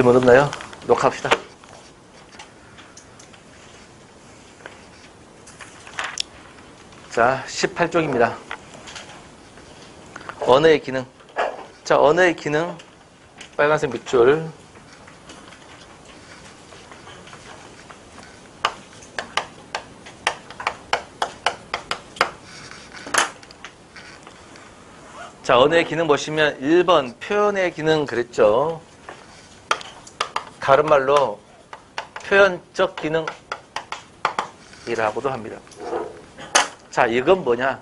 질문 없나요? 녹화합시다. 자, 18쪽입니다. 언어의 기능. 자, 언어의 기능. 빨간색 밑줄. 자, 언어의 기능 보시면 1번 표현의 기능 그랬죠. 다른 말로 표현적 기능이라고도 합니다. 자, 이건 뭐냐?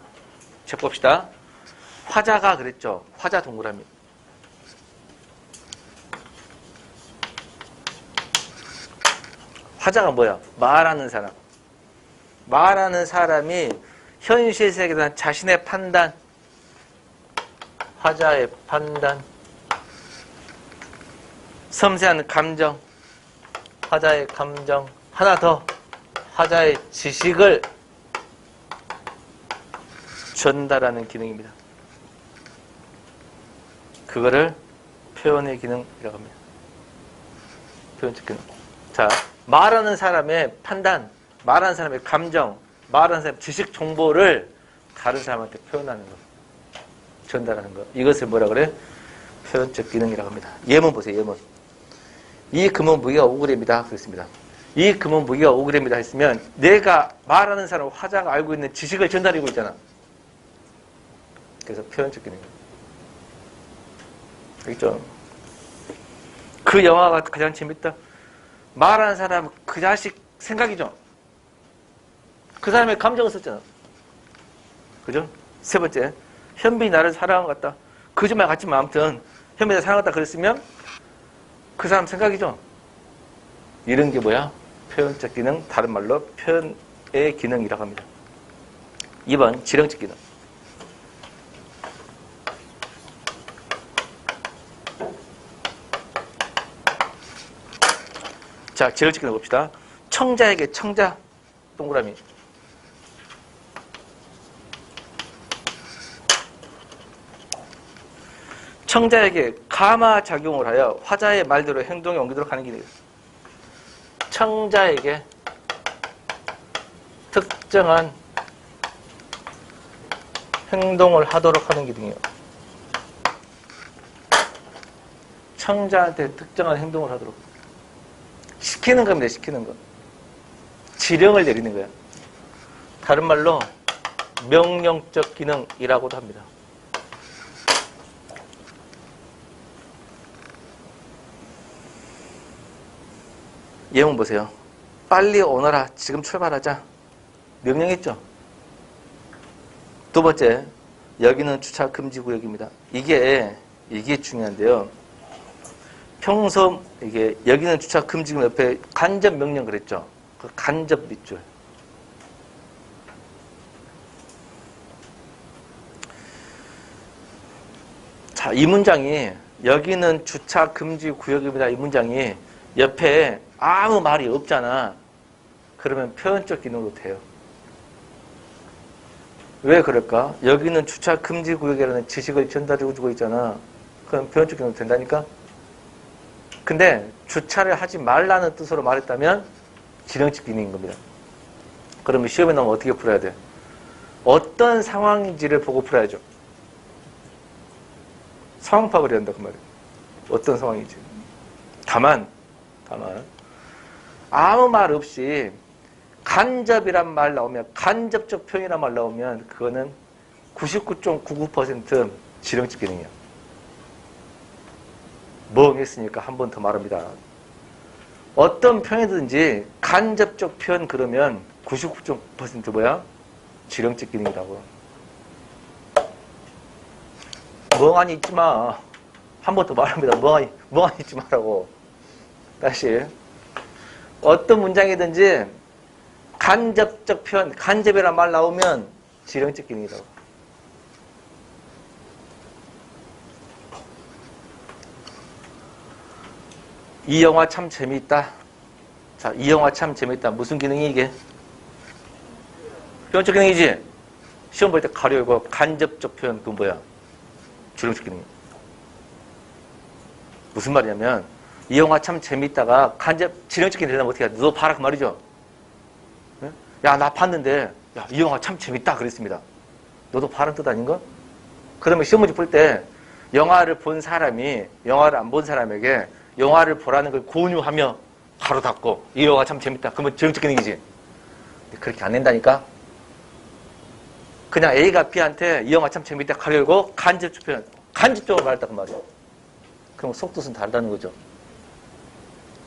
책 봅시다. 화자가 그랬죠. 화자 동그라미. 화자가 뭐야? 말하는 사람. 말하는 사람이 현실 세계에 대한 자신의 판단, 화자의 판단, 섬세한 감정, 화자의 감정, 하나 더, 화자의 지식을 전달하는 기능입니다. 그거를 표현의 기능이라고 합니다. 표현적 기능. 자, 말하는 사람의 판단, 말하는 사람의 감정, 말하는 사람의 지식 정보를 다른 사람한테 표현하는 것, 전달하는 것. 이것을 뭐라 그래? 표현적 기능이라고 합니다. 예문 보세요, 예문. 이 금은 무게가 5g이다. 그랬습니다. 이 금은 무게가 5g이다 했으면 내가 말하는 사람, 화자가 알고 있는 지식을 전달하고 있잖아. 그래서 표현적 기능. 알겠죠? 그 영화가 가장 재밌다. 말하는 사람 그 자식 생각이죠. 그 사람의 감정을 썼잖아. 그죠? 세 번째, 현빈이 나를 사랑한 것 같다. 거짓말 같지만 아무튼 현빈이 나를 사랑한 것 같다 그랬으면 그 사람 생각이죠. 이런 게 뭐야? 표현적 기능, 다른 말로 표현의 기능이라고 합니다. 2번, 지령적 기능. 자, 지령적 기능 봅시다. 청자에게 청자, 동그라미. 청자에게 감화작용을 하여 화자의 말대로 행동에 옮기도록 하는 기능이에요. 청자에게 특정한 행동을 하도록 하는 기능이에요. 청자한테 특정한 행동을 하도록. 시키는 겁니다, 시키는 거. 지령을 내리는 거야. 다른 말로 명령적 기능이라고도 합니다. 예문 보세요. 빨리 오너라. 지금 출발하자. 명령했죠. 두 번째, 여기는 주차 금지 구역입니다. 이게 중요한데요. 평소 이게 여기는 주차 금지 구역 옆에 간접 명령 그랬죠. 그 간접 밑줄. 자, 이 문장이 여기는 주차 금지 구역입니다. 이 문장이 옆에 아무 말이 없잖아. 그러면 표현적 기능으로 돼요. 왜 그럴까? 여기는 주차 금지 구역이라는 지식을 전달해주고 있잖아. 그럼 표현적 기능으로 된다니까? 근데 주차를 하지 말라는 뜻으로 말했다면 지령적 기능인 겁니다. 그러면 시험에 나오면 어떻게 풀어야 돼? 어떤 상황인지를 보고 풀어야죠. 상황 파악을 해야 한다 그 말이에요. 어떤 상황인지. 다만 아무 말 없이 간접이란 말 나오면, 간접적 표현이란 말 나오면 그거는 99.99% 지령적 기능이야. 멍했으니까 한 번 더 말합니다. 어떤 표현이든지 간접적 표현 그러면 99% 뭐야? 지령적 기능이라고. 멍하니 있지 마. 한 번 더 말합니다. 멍하니 있지 마라고. 다시. 어떤 문장이든지 간접적 표현, 간접이란 말 나오면 지령적 기능이라고. 이 영화 참 재미있다. 자, 이 영화 참 재미있다. 무슨 기능이 이게? 표현적 기능이지? 시험 볼 때 가로 열고 간접적 표현, 그건 뭐야? 지령적 기능. 무슨 말이냐면, 이 영화 참 재밌다가 간접 지령적인 대답 어떻게 해? 너 봐라 그 말이죠. 네? 야, 나 봤는데 야, 이 영화 참 재밌다 그랬습니다. 너도 봐라는 뜻 아닌가? 그러면 시험 문제 풀 때 영화를 본 사람이 영화를 안 본 사람에게 영화를 보라는 걸 권유하며 바로 닫고 이 영화 참 재밌다. 그러면 지령적 기능이지. 그렇게 안 된다니까. 그냥 A가 B한테 이 영화 참 재밌다 가려고 간접적으로 말했다 그 말이야. 그럼 속뜻은 다르다는 거죠.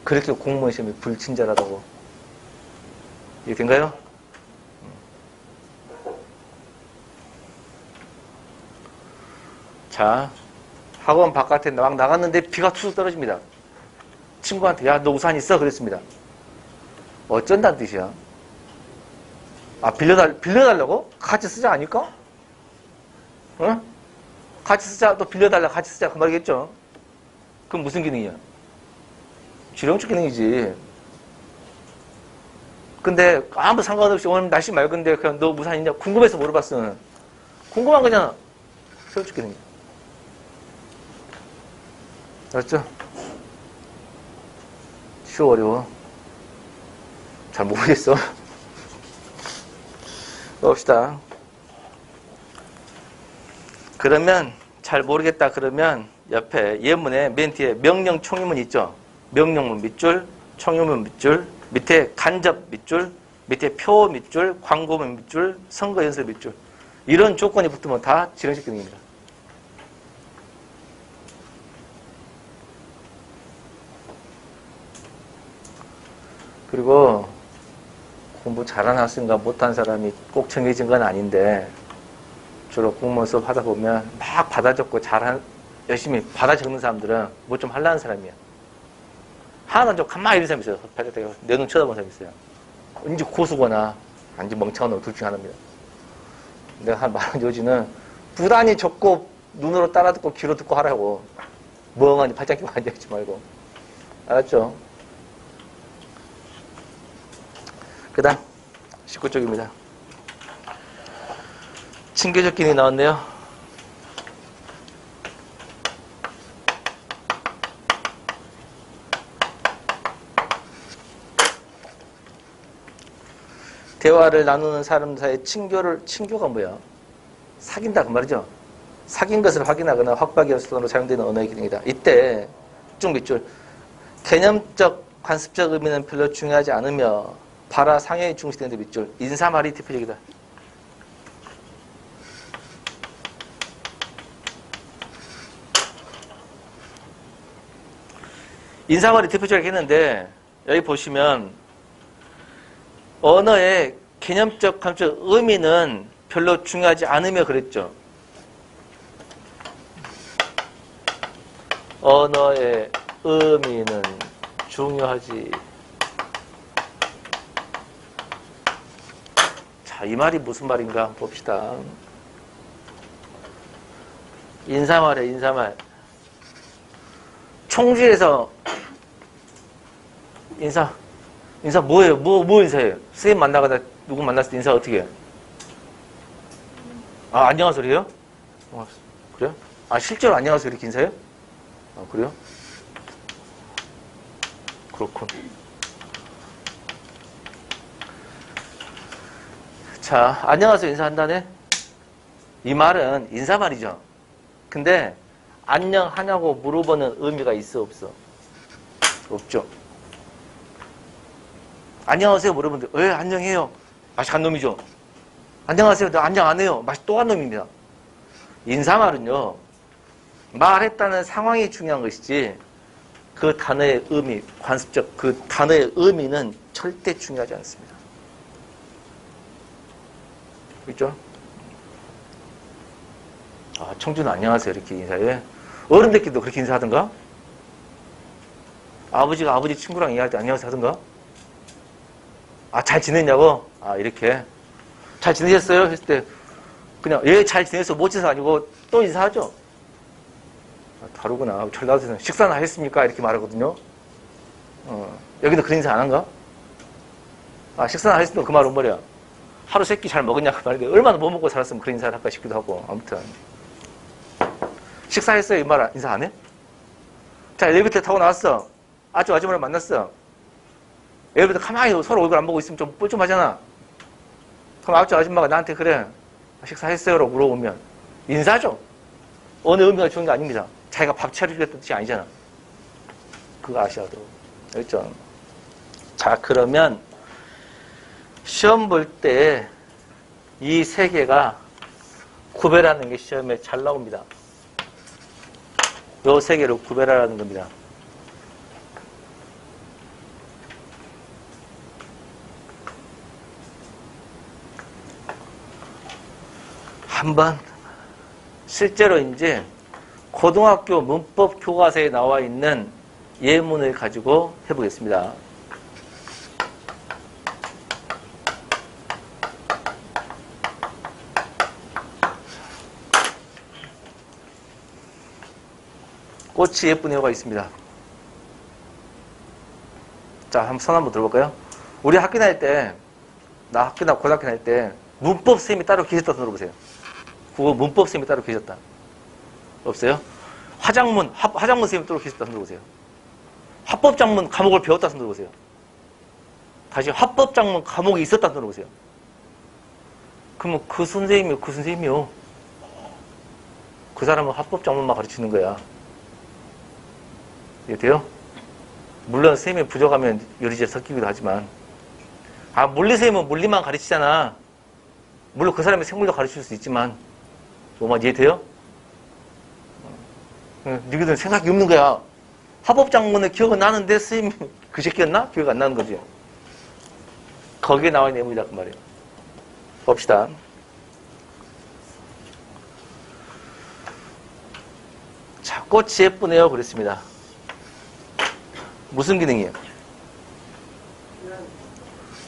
그렇게 공무원 시험이 불친절하다고. 이해된가요? 자, 학원 바깥에 막 나갔는데 비가 툭 떨어집니다. 친구한테 야, 너 우산 있어? 그랬습니다. 어쩐다는 뜻이야? 아, 빌려달라고? 같이 쓰자 아닐까? 어? 같이 쓰자, 또 빌려달라고 같이 쓰자 그 말이겠죠? 그럼 무슨 기능이야? 지령적 기능이지. 근데 아무 상관없이 오늘 날씨 맑은데 그냥 너 우산 있냐? 궁금해서 물어봤어. 궁금한 거잖아. 지령적 기능이야. 알았죠? 쉬워 어려워? 잘 모르겠어. 봅시다. 그러면 잘 모르겠다 그러면 옆에 예문에 맨 뒤에 명령 총유문 있죠. 명령문 밑줄, 총유문 밑줄, 밑에 간접 밑줄, 밑에 표 밑줄, 광고문 밑줄, 선거 연설 밑줄. 이런 조건이 붙으면 다 지령적 기능입니다. 그리고 공부 잘하는 학생과 못한 사람이 꼭 정해진 건 아닌데 주로 공무원 수업 하다 보면 막 받아 적고 열심히 받아 적는 사람들은 뭐 좀 하려는 사람이야. 하나는 좀 가만히 있는 사람이 있어요. 내 눈 쳐다보는 사람이 있어요. 왠지 고수거나 아닌지 멍청한 놈 둘 중에 하나입니다. 내가 한 말한 요지는 부단히 적고 눈으로 따라 듣고 귀로 듣고 하라고. 멍하니 팔짱 끼고 앉아있지 말고. 알았죠? 그 다음 19쪽입니다. 친교적 기능이 나왔네요. 대화를 나누는 사람 사이에 친교가 뭐야? 사귄다 그 말이죠. 사귄 것을 확인하거나 확보하기 위해서 사용되는 언어의 기능이다. 이때 쭉 밑줄 개념적 관습적 의미는 별로 중요하지 않으며 바라 상해에 중시되는 밑줄 인사말이 대표적이다. 인사말이 대표적이긴 했는데 여기 보시면 언어의 개념적 관습적 의미는 별로 중요하지 않으며 그랬죠. 언어의 의미는 중요하지. 자, 이 말이 무슨 말인가 한번 봅시다. 인사말이야, 인사말. 총지에서 인사 뭐예요? 뭐 인사해요? 선생님 만나거나 누구 만났을 때 인사 어떻게 해요? 아, 안녕하세요, 그래요? 그래요? 아, 실제로 안녕하세요 이렇게 인사해요? 아, 그래요? 그렇군. 자, 안녕하세요 인사한다네? 이 말은 인사말이죠. 근데 안녕하냐고 물어보는 의미가 있어 없어? 없죠. 안녕하세요 물어보는데 왜 안녕해요? 맛이 간 놈이죠. 안녕하세요. 나 안녕 안 해요. 맛이 또 간 놈입니다. 인사말은요. 말했다는 상황이 중요한 것이지 그 단어의 의미, 관습적 그 단어의 의미는 절대 중요하지 않습니다. 그렇죠? 아, 청주는 안녕하세요 이렇게 인사해. 어른들끼리도 그렇게 인사하던가? 아버지가 아버지 친구랑 얘기할 때 안녕하세요 하던가? 아, 잘 지냈냐고? 아, 이렇게. 잘 지내셨어요? 했을 때, 그냥, 예, 잘 지냈어. 멋지서 아니고, 또 인사하죠? 아, 다르구나. 전라도에서는 식사나 했습니까? 이렇게 말하거든요. 여기도 그런 인사 안 한가? 아, 식사나 했으면 그 말은 뭐냐? 하루 세끼 잘 먹었냐? 그 말인데, 얼마나 뭐 먹고 살았으면 그런 인사를 할까 싶기도 하고, 아무튼. 식사했어요? 이 말 인사 안 해? 자, 엘리베이터 타고 나왔어. 아줌마를 만났어. 예를 들어 가만히 서로 얼굴 안 보고 있으면 좀 뻘쭘하잖아. 그럼 아줌마가 나한테 그래 식사했어요라고 물어보면 인사죠. 어느 의미가 좋은 게 아닙니다. 자기가 밥 차려주겠다는 뜻이 아니잖아. 그거 아셔야 돼요. 알겠죠? 자, 그러면 시험 볼 때 이 세 개가 구별하는 게 시험에 잘 나옵니다. 요 세 개를 구별하라는 겁니다. 한번 실제로 이제 고등학교 문법 교과서에 나와 있는 예문을 가지고 해보겠습니다. 꽃이 예쁜 애가 있습니다. 자, 한번 손 한번 들어볼까요? 우리 학교 다닐 때, 나 학교나 고등학교 다닐 때 문법 선생님이 따로 계셨다 들어보세요. 국어 문법 선생님이 따로 계셨다. 없어요? 화작문 선생님이 따로 계셨다 들어보세요. 합법작문 과목을 배웠다 들어보세요. 다시 합법작문 과목이 있었다 들어보세요. 그러면 그 선생님이 그 선생님이요. 그 사람은 합법작문만 가르치는 거야. 이게 돼요? 물론 선생님이 부족하면 여리지에 섞이기도 하지만 물리 선생님은 물리만 가르치잖아. 물론 그 사람이 생물도 가르칠 수 있지만 뭐만 이해돼요? 너희들은 생각이 없는 거야. 합법작문은 기억은 나는데 선생님이 그 새끼였나? 기억 안 나는 거지. 거기에 나와 있는 내용이다 그 말이에요. 봅시다. 자, 꽃이 예쁘네요 그랬습니다. 무슨 기능이에요?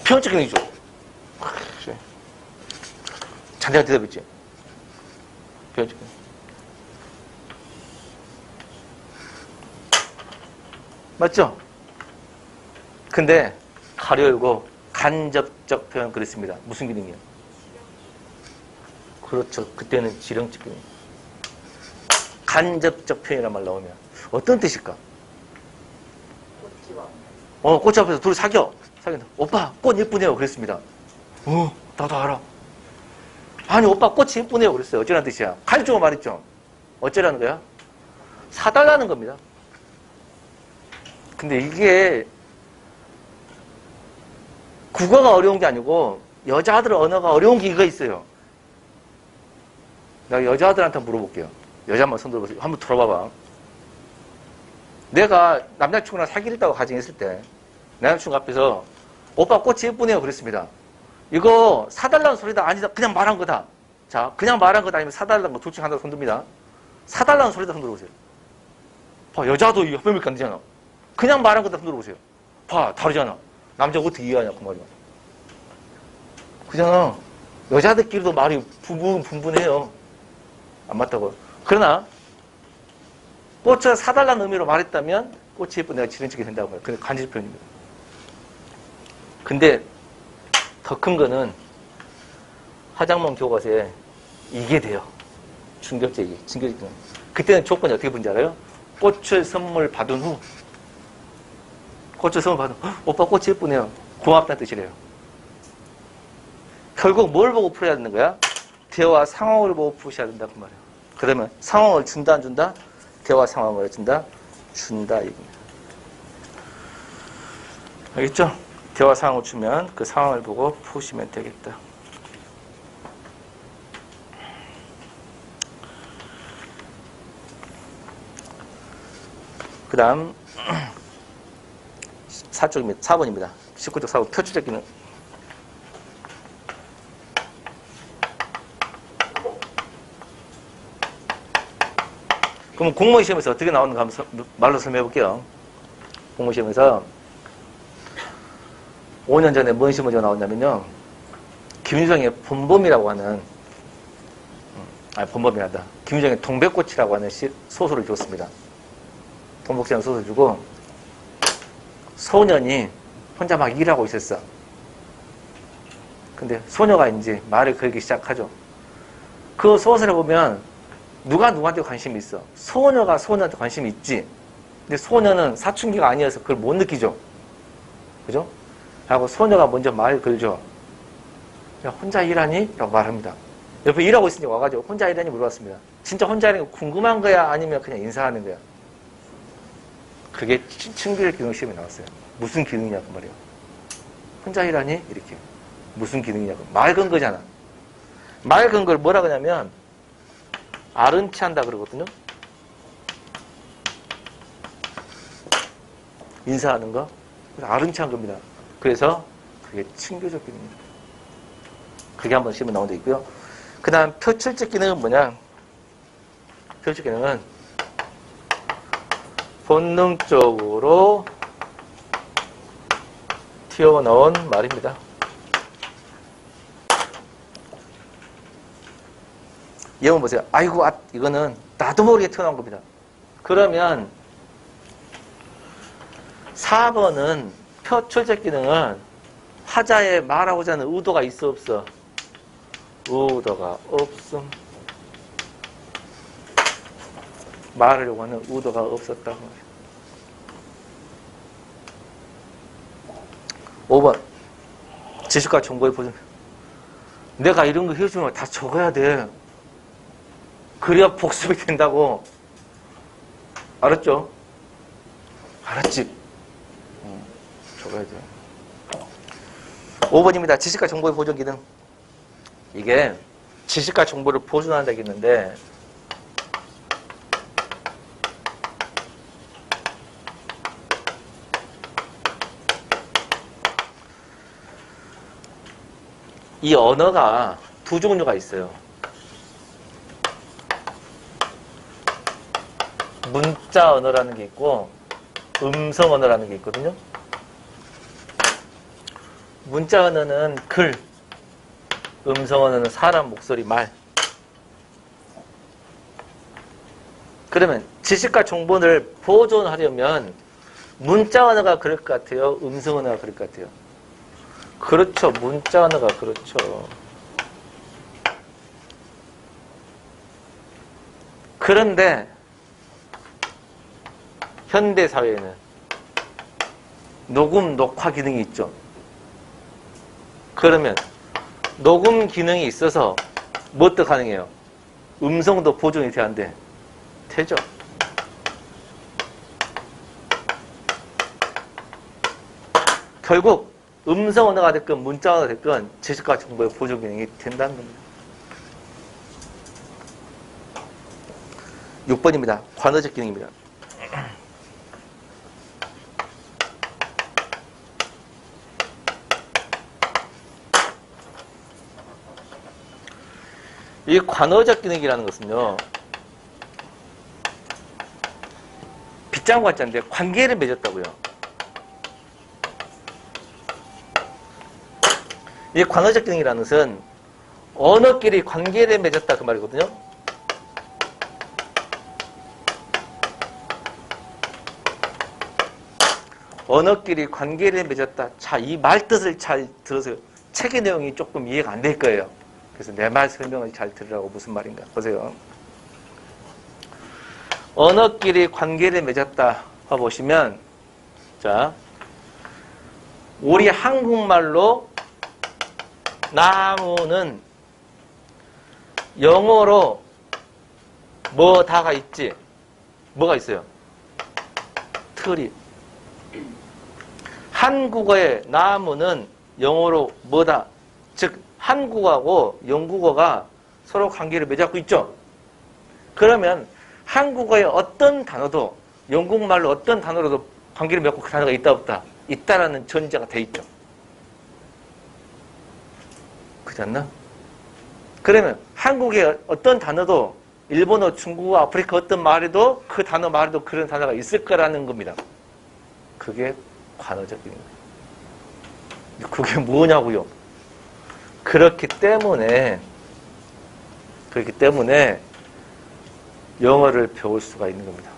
표현적 기능이죠. 잔대가 대답했지. 표현적 기능. 맞죠? 근데 가로 열고 간접적 표현 그랬습니다. 무슨 기능이에요? 그렇죠. 그때는 지령적 기능. 간접적 표현이란 말 나오면 어떤 뜻일까? 꽃 앞에서 둘이 사귀어. 오빠, 꽃 예쁘네요. 그랬습니다. 나도 알아. 아니, 오빠, 꽃이 예쁘네요. 그랬어요. 어쩌라는 뜻이야? 가르쳐 말했죠. 어쩌라는 거야? 사달라는 겁니다. 근데 이게 국어가 어려운 게 아니고 여자들 언어가 어려운 게 이거 있어요. 내가 여자들한테 물어볼게요. 여자 한번 손 들어보세요. 한번 들어봐봐. 내가 남자친구랑 사귀겠다고 가정했을 때 남자친구 앞에서 오빠 꽃이 예쁘네요 그랬습니다. 이거 사달라는 소리다 아니다 그냥 말한 거다. 자, 그냥 말한 거다 아니면 사달라는 거 둘 중 하나 손 듭니다. 사달라는 소리다 손 들어보세요. 봐, 여자도 이거 협의가 안 되잖아. 그냥 말한 거다 손 들어보세요. 봐, 다르잖아. 남자가 어떻게 이해하냐 그 말이야. 그잖아. 여자들끼리도 말이 분분해요. 안 맞다고. 그러나 꽃을 사달라는 의미로 말했다면 꽃이 예쁜 내가 지른척이 된다고 해요. 근데 간접 표현입니다. 근데 더 큰 거는 화작문 교과서에 이게 돼요. 충격적이게. 그때는 조건이 어떻게 본지 알아요? 꽃을 선물 받은 후 오빠 꽃이 예쁘네요. 고맙다는 뜻이래요. 결국 뭘 보고 풀어야 되는 거야? 대화 상황을 보고 푸셔야 된다고 말이에요. 그러면 상황을 준다 안 준다? 대화 상황을 준다 이겁니다. 알겠죠? 대화 상황을 주면 그 상황을 보고 푸시면 되겠다. 그 다음 4쪽입니다. 4번입니다. 19쪽 4번 표출적 기능. 그럼 공무원 시험에서 어떻게 나오는가 한번 말로 설명해 볼게요. 공무원 시험에서 5년 전에 뭔 시험이 나왔냐면요. 김유정의 본범이라고 하는 본범이란다. 김유정의 동백꽃이라고 하는 소설을 줬습니다. 동백꽃이라는 소설을 주고 소년이 혼자 막 일하고 있었어. 근데 소녀가 이제 말을 걸기 시작하죠. 그 소설을 보면 누가 누구한테 관심이 있어? 소녀가 소녀한테 관심이 있지. 근데 소녀는 사춘기가 아니어서 그걸 못 느끼죠. 그죠? 하고 소녀가 먼저 말 걸죠. 야, 혼자 일하니? 라고 말합니다. 옆에 일하고 있으니까 와가지고 혼자 일하니 물어봤습니다. 진짜 혼자 일하는 거 궁금한 거야? 아니면 그냥 인사하는 거야? 그게 층비를 기능 시험에 나왔어요. 무슨 기능이냐고 말이에요. 혼자 일하니? 이렇게. 무슨 기능이냐고. 말 건 거잖아. 말 건 걸 뭐라 그러냐면 아른치 한다 그러거든요. 인사하는 거. 아른치 한 겁니다. 그래서 그게 친교적 기능입니다. 그게 한번 시험에 나온 데 있고요. 그 다음 표출적 기능은 뭐냐? 표출적 기능은 본능적으로 튀어나온 말입니다. 예문 보세요. 아이고, 이거는 나도 모르게 튀어나온 겁니다. 그러면 4번은 표출적 기능은 화자의 말하고자 하는 의도가 있어 없어? 의도가 없음. 말하려고 하는 의도가 없었다고 말이에요. 5번 지식과 정보의 보존. 내가 이런 거 해주면 다 적어야 돼. 그래야 복습이 된다고. 알았죠? 알았지? 적어야 돼. 5번입니다. 지식과 정보의 보존 기능. 이게 지식과 정보를 보존한다고 했는데 이 언어가 두 종류가 있어요. 문자 언어라는 게 있고 음성 언어라는 게 있거든요. 문자 언어는 글, 음성 언어는 사람 목소리, 말. 그러면 지식과 정보를 보존하려면 문자 언어가 그럴 것 같아요? 음성 언어가 그럴 것 같아요? 그렇죠. 문자 언어가 그렇죠. 그런데 현대 사회에는 녹음, 녹화 기능이 있죠. 그러면 녹음 기능이 있어서 뭐도 가능해요? 음성도 보존이 돼야 안 돼? 되죠. 결국 음성 언어가 됐건 문자 언어가 됐건 지식과 정보의 보존 기능이 된다는 겁니다. 6번입니다. 관어적 기능입니다. 이 관어적 기능이라는 것은요, 빗장구 같지 않은데 관계를 맺었다고요. 이 관어적 기능이라는 것은 언어끼리 관계를 맺었다 그 말이거든요. 언어끼리 관계를 맺었다. 자, 이 말 뜻을 잘 들어서 책의 내용이 조금 이해가 안 될 거예요. 그래서 내 말 설명을 잘 들으라고 무슨 말인가 보세요. 언어끼리 관계를 맺었다 보시면, 자, 우리 한국말로 나무는 영어로 뭐다가 있지? 뭐가 있어요? 틀이. 한국어의 나무는 영어로 뭐다? 즉 한국어하고 영국어가 서로 관계를 맺고 있죠. 그러면 한국어의 어떤 단어도 영국말로 어떤 단어로도 관계를 맺고 그 단어가 있다 없다? 있다라는 전제가 돼 있죠. 그렇지 않나? 그러면 한국의 어떤 단어도 일본어, 중국어, 아프리카 어떤 말에도 그 단어 말에도 그런 단어가 있을 거라는 겁니다. 그게 관어적 기능입니다. 그게 뭐냐고요? 그렇기 때문에 영어를 배울 수가 있는 겁니다.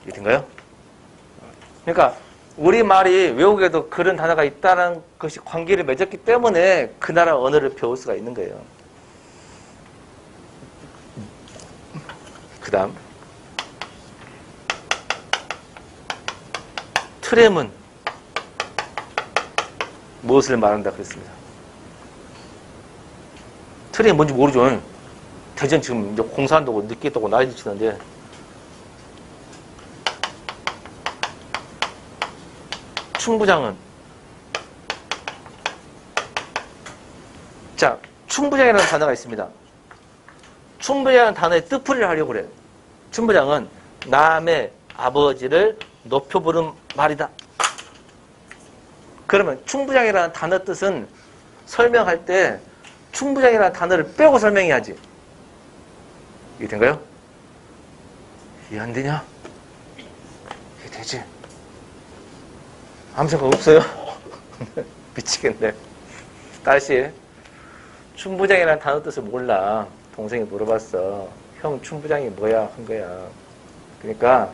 이해된가요? 그러니까 우리말이 외국에도 그런 단어가 있다는 것이 관계를 맺었기 때문에 그 나라 언어를 배울 수가 있는 거예요. 다음 트램은 무엇을 말한다 그랬습니다. 트램이 뭔지 모르죠. 대전 지금 이제 공사한다고 늦게 했다고 난리 치는데 충부장은 자, 충부장이라는 단어가 있습니다. 충부장이라는 단어의 뜻풀이를 하려고 그래요. 충부장은 남의 아버지를 높여 부른 말이다. 그러면 충부장이라는 단어 뜻은 설명할 때 충부장이라는 단어를 빼고 설명해야지. 이게 된가요? 이해 안 되냐? 이해 되지? 아무 생각 없어요? 미치겠네. 다시 충부장이라는 단어 뜻을 몰라. 동생이 물어봤어. 형 충부장이 뭐야? 한 거야. 그러니까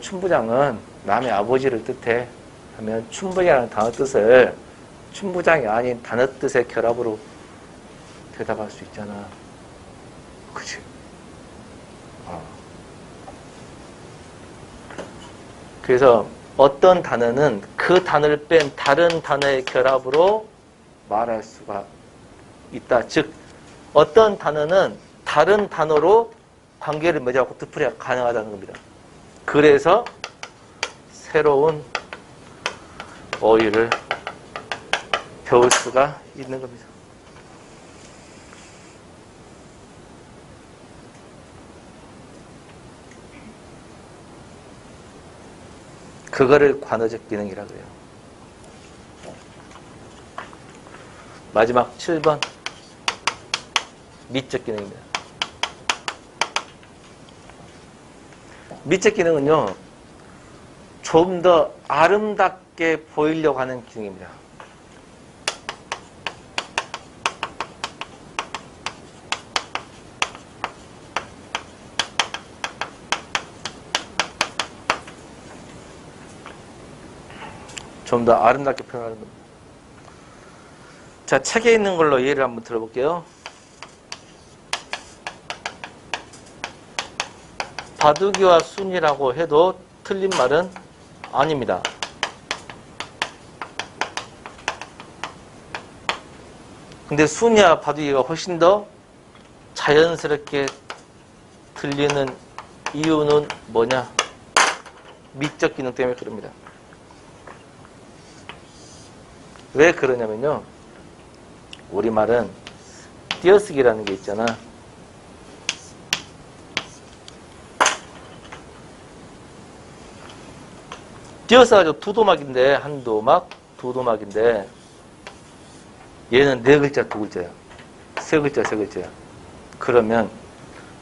충부장은 남의 아버지를 뜻해. 하면 충부장이라는 단어 뜻을 충부장이 아닌 단어 뜻의 결합으로 대답할 수 있잖아. 그치? 그래서 어떤 단어는 그 단어를 뺀 다른 단어의 결합으로 말할 수가 있다. 즉 어떤 단어는 다른 단어로 관계를 맺어갖고 뜻풀이가 가능하다는 겁니다. 그래서 새로운 어휘를 배울 수가 있는 겁니다. 그거를 관어적 기능이라 그래요. 마지막 7번 미적 기능입니다. 미적 기능은요, 좀 더 아름답게 보이려고 하는 기능입니다. 좀 더 아름답게 표현하는 겁니다. 자, 책에 있는 걸로 예를 한번 들어볼게요. 바둑이와 순이라고 해도 틀린 말은 아닙니다. 근데 순이와 바둑이가 훨씬 더 자연스럽게 들리는 이유는 뭐냐? 미적 기능 때문에 그럽니다. 왜 그러냐면요, 우리말은 띄어쓰기라는 게 있잖아. 띄어써가지고 두 도막인데, 한 도막, 두 도막인데, 얘는 네 글자, 두 글자야. 세 글자, 세 글자야. 그러면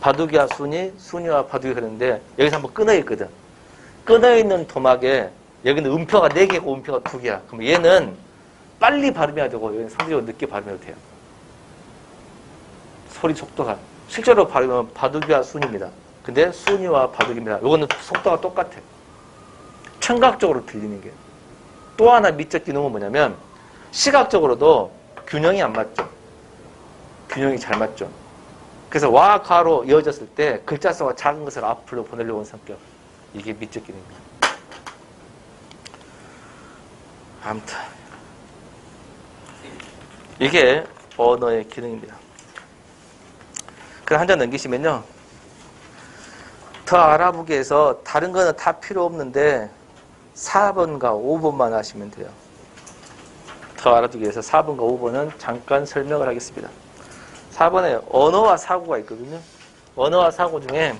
바둑이와 순이, 순이와 바둑이 그러는데 여기서 한번 끊어있거든. 끊어있는 도막에 여기는 음표가 4개고 음표가 2개야. 그럼 얘는 빨리 발음해야 되고 여기는 상대적으로 늦게 발음해도 돼요. 소리 속도가. 실제로 발음은 바둑이와 순입니다. 근데 순이와 바둑입니다. 이거는 속도가 똑같아. 청각적으로 들리는 게. 또 하나 미적 기능은 뭐냐면 시각적으로도 균형이 안 맞죠. 균형이 잘 맞죠. 그래서 와, 가로 이어졌을 때 글자 수가 작은 것을 앞으로 보내려고 하는 성격. 이게 미적 기능입니다. 아무튼 이게 언어의 기능입니다. 그럼 한 장 넘기시면요, 더 알아보기 위해서 다른 거는 다 필요 없는데 4번과 5번만 하시면 돼요. 더 알아두기 위해서 4번과 5번은 잠깐 설명을 하겠습니다. 4번에 언어와 사고가 있거든요. 언어와 사고 중에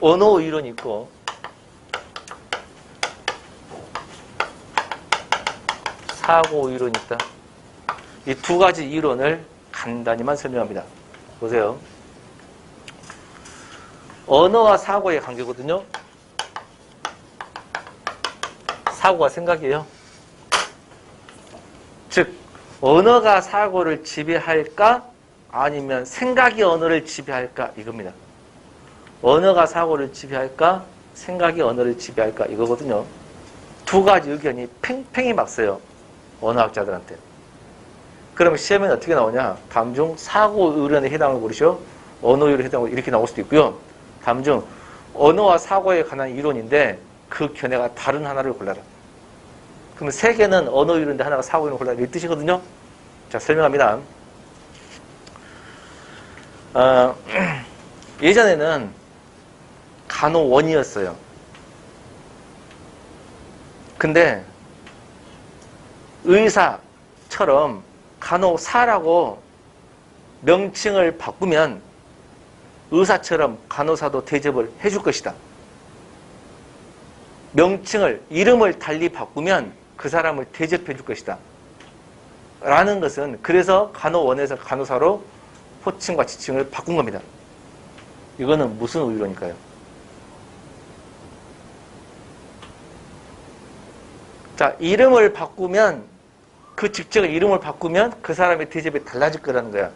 언어 이론이 있고 사고 이론이 있다. 이 두 가지 이론을 간단히만 설명합니다. 보세요. 언어와 사고의 관계거든요. 사고가 생각이에요. 즉 언어가 사고를 지배할까? 아니면 생각이 언어를 지배할까? 이겁니다. 언어가 사고를 지배할까? 생각이 언어를 지배할까? 이거거든요. 두 가지 의견이 팽팽히 맞서요. 언어학자들한테. 그러면 시험에는 어떻게 나오냐? 다음 중 사고 의론에 해당을 고르시오. 언어 의론에 해당을 이렇게 나올 수도 있고요. 다음 중 언어와 사고에 관한 이론인데 그 견해가 다른 하나를 골라라. 그러면 세 개는 언어 이론인데 하나가 사고 이론 골라라. 이 뜻이거든요. 자, 설명합니다. 예전에는 간호원이었어요. 근데 의사처럼 간호사라고 명칭을 바꾸면 의사처럼 간호사도 대접을 해줄 것이다. 명칭을, 이름을 달리 바꾸면 그 사람을 대접해 줄 것이다. 라는 것은 그래서 간호원에서 간호사로 호칭과 지칭을 바꾼 겁니다. 이거는 무슨 의료니까요? 자, 이름을 바꾸면 그 직책의 이름을 바꾸면 그 사람의 대접이 달라질 거라는 거야.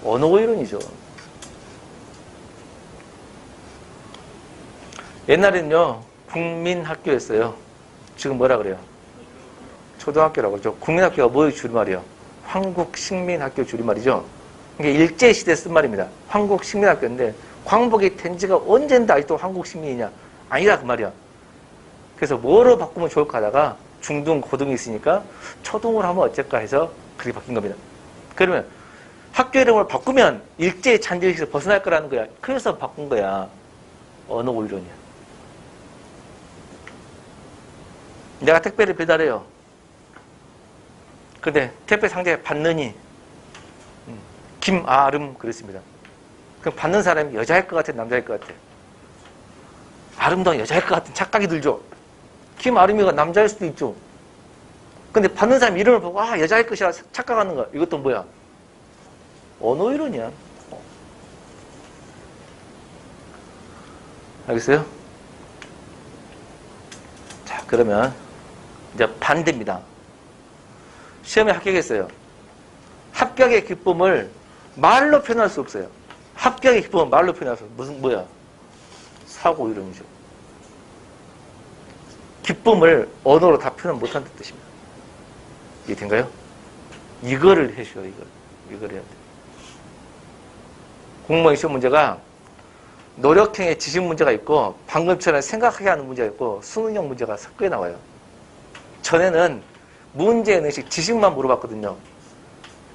언어 이론이죠. 옛날에는요, 국민학교였어요. 지금 뭐라 그래요? 초등학교라고 그러죠. 국민학교가 뭐의 줄임말이에요? 황국식민학교 줄임말이죠. 이게 일제시대 쓴 말입니다. 황국식민학교인데, 광복이 된 지가 언젠데 아직도 황국식민이냐? 아니다, 그 말이야. 그래서 뭐로 바꾸면 좋을까 하다가 중등, 고등이 있으니까 초등으로 하면 어쩔까 해서 그렇게 바뀐 겁니다. 그러면 학교 이름을 바꾸면 일제의 잔재에서 벗어날 거라는 거야. 그래서 바꾼 거야. 언어 이론이야. 내가 택배를 배달해요. 근데 택배 상자에 받느니 김아름 그랬습니다. 그럼 받는 사람이 여자일 것 같아, 남자일 것 같아? 아름다운 여자일 것 같은 착각이 들죠. 김아름이가 남자일 수도 있죠. 근데 받는 사람 이름을 보고 아, 여자일 것이라 착각하는 거야. 이것도 뭐야? 언어 이론이야. 알겠어요? 자, 그러면 이제 반대입니다. 시험에 합격했어요. 합격의 기쁨을 말로 표현할 수 없어요. 합격의 기쁨은 말로 표현할 수 없어요. 뭐야? 사고 이론이죠. 기쁨을 언어로 다 표현 못한다는 뜻입니다. 이해된가요? 이거를 해줘요, 이걸 해야 돼. 공무원 시험 문제가 노력형의 지식 문제가 있고 방금처럼 생각하게 하는 문제가 있고 수능형 문제가 섞여 나와요. 전에는 문제의식, 지식만 물어봤거든요.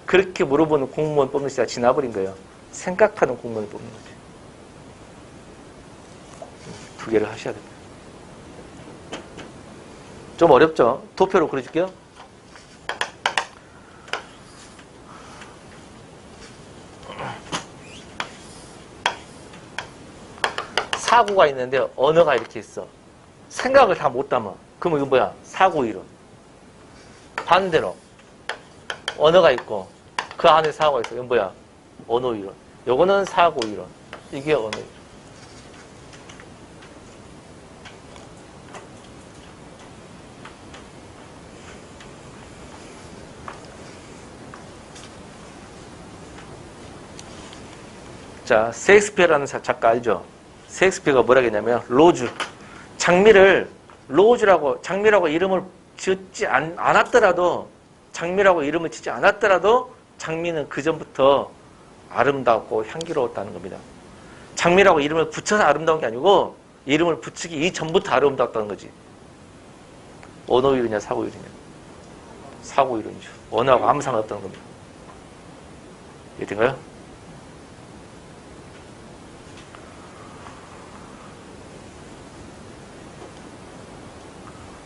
그렇게 물어보는 공무원 뽑는 시대가 지나버린 거예요. 생각하는 공무원을 뽑는 거지. 두 개를 하셔야 됩니다. 좀 어렵죠? 도표로 그려줄게요. 사고가 있는데 언어가 이렇게 있어. 생각을 다 못 담아. 그럼 이건 뭐야? 사고 이론. 반대로 언어가 있고 그 안에 사고가 있어. 이건 뭐야? 언어 이론. 요거는 사고 이론. 이게 언어 이론. 자, 셰익스피어라는 작가 알죠? 셰익스피어가 뭐라 했냐면 로즈. 장미를 로즈라고, 장미라고 이름을 짓지 않았더라도, 장미라고 이름을 짓지 않았더라도 장미는 그전부터 아름답고 향기로웠다는 겁니다. 장미라고 이름을 붙여서 아름다운 게 아니고 이름을 붙이기 이전부터 아름다웠다는 거지. 언어 이론이냐 사고 이론이냐? 사고 이론이죠. 언어하고 아무 상관없다는 겁니다. 이해된가요?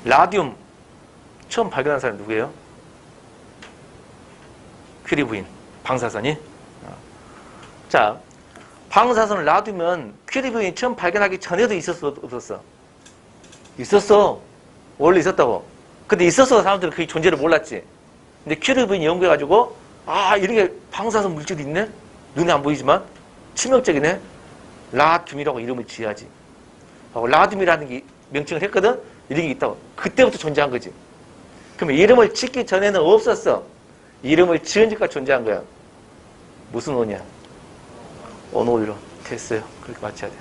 라듐 처음 발견한 사람이 누구예요? 퀴리 부인. 방사선이. 자, 방사선을 놔두면 퀴리 부인이 처음 발견하기 전에도 있었어, 없었어? 있었어. 원래 있었다고. 근데 있었어. 사람들은 그 존재를 몰랐지. 근데 퀴리 부인이 연구해가지고 아, 이런 게 방사선 물질이 있네? 눈에 안 보이지만 치명적이네? 라듐이라고 이름을 지어야지. 하고 라듐이라는 게 명칭을 했거든? 이런 게 있다고. 그때부터 존재한 거지. 그러면 이름을 짓기 전에는 없었어. 이름을 지으니까 존재한 거야. 무슨 언어냐? 언어 이론. 됐어요. 그렇게 맞춰야 돼요.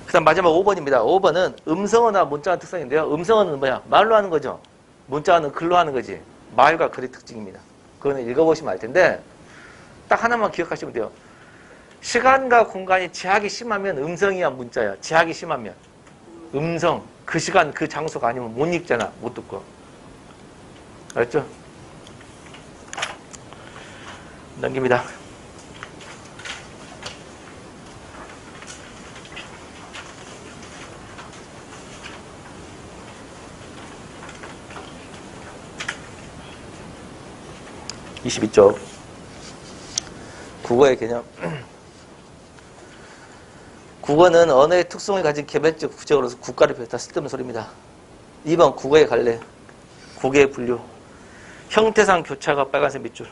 그 다음 마지막 5번입니다. 5번은 음성어나 문자어 특성인데요. 음성어는 뭐야? 말로 하는 거죠. 문자어는 글로 하는 거지. 말과 글의 특징입니다. 그거는 읽어보시면 알 텐데, 딱 하나만 기억하시면 돼요. 시간과 공간이 제약이 심하면 음성이야, 문자야. 제약이 심하면 음성. 그 시간, 그 장소가 아니면 못 읽잖아. 못 듣고. 알았죠? 넘깁니다. (22쪽) 국어의 개념. 국어는 언어의 특성을 가진 개별적 구체어로서 국가를 표현했다. 쓸데없는 소리입니다. 2번 국어의 갈래. 국어의 분류. 형태상 교차가 빨간색 밑줄.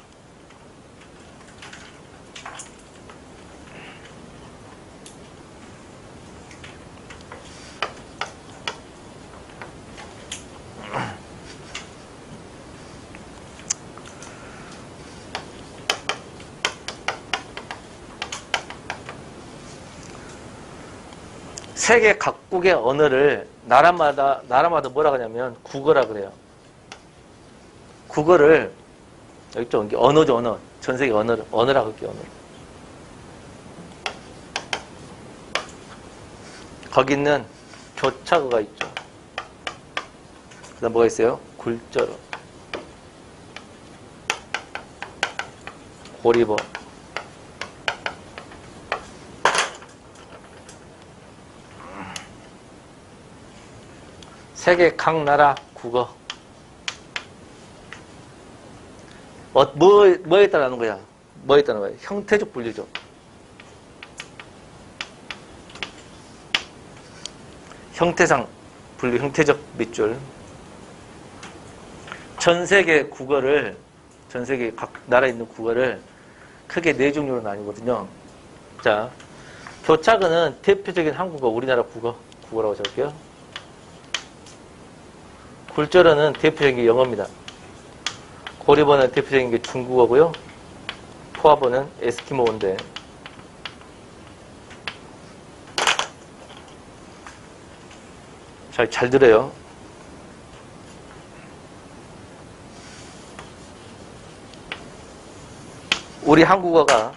세계 각국의 언어를 나라마다 뭐라 하냐면 국어라 그래요. 국어를 여기 있죠. 언어죠, 언어. 전 세계 언어라고 할게요, 언어. 거기 있는 교차어가 있죠. 그다음 뭐가 있어요? 굴절어, 고리버. 세계 각 나라 국어. 뭐에 따라하는 거야? 뭐에 따라하는 거야? 형태적 분류죠. 형태상 분류, 형태적 밑줄. 전 세계 국어를, 전 세계 각 나라에 있는 국어를 크게 네 종류로 나뉘거든요. 자, 교차어는 대표적인 한국어, 우리나라 국어라고 적을게요. 굴절어는 대표적인 게 영어입니다. 고리버는 대표적인 게 중국어고요. 포화버는 에스키모어인데, 잘 들어요. 우리 한국어가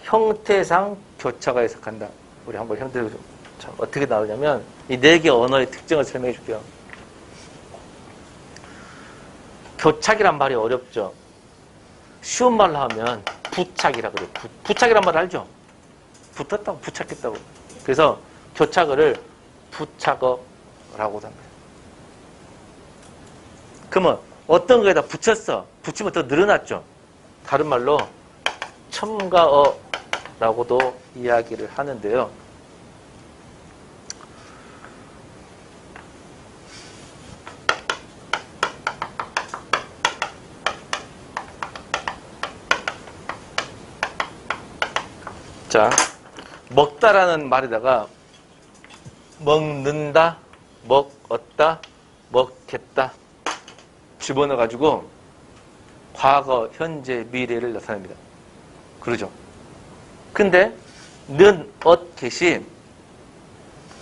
형태상 교차가 해석한다. 우리 한번 형태상 교차 어떻게 나오냐면 이 네 개 언어의 특징을 설명해 줄게요. 교착이란 말이 어렵죠. 쉬운 말로 하면 부착이라 그래요. 부착이란 말 알죠? 붙었다고, 부착했다고. 그래서 교착어를 부착어라고도 합니다. 그러면 어떤 거에다 붙였어. 붙이면 더 늘어났죠. 다른 말로 첨가어라고도 이야기를 하는데요. 자, 먹다라는 말에다가 먹는다, 먹었다, 먹겠다 집어넣어가지고 과거, 현재, 미래를 나타냅니다. 그러죠? 근데 는, 엇, get이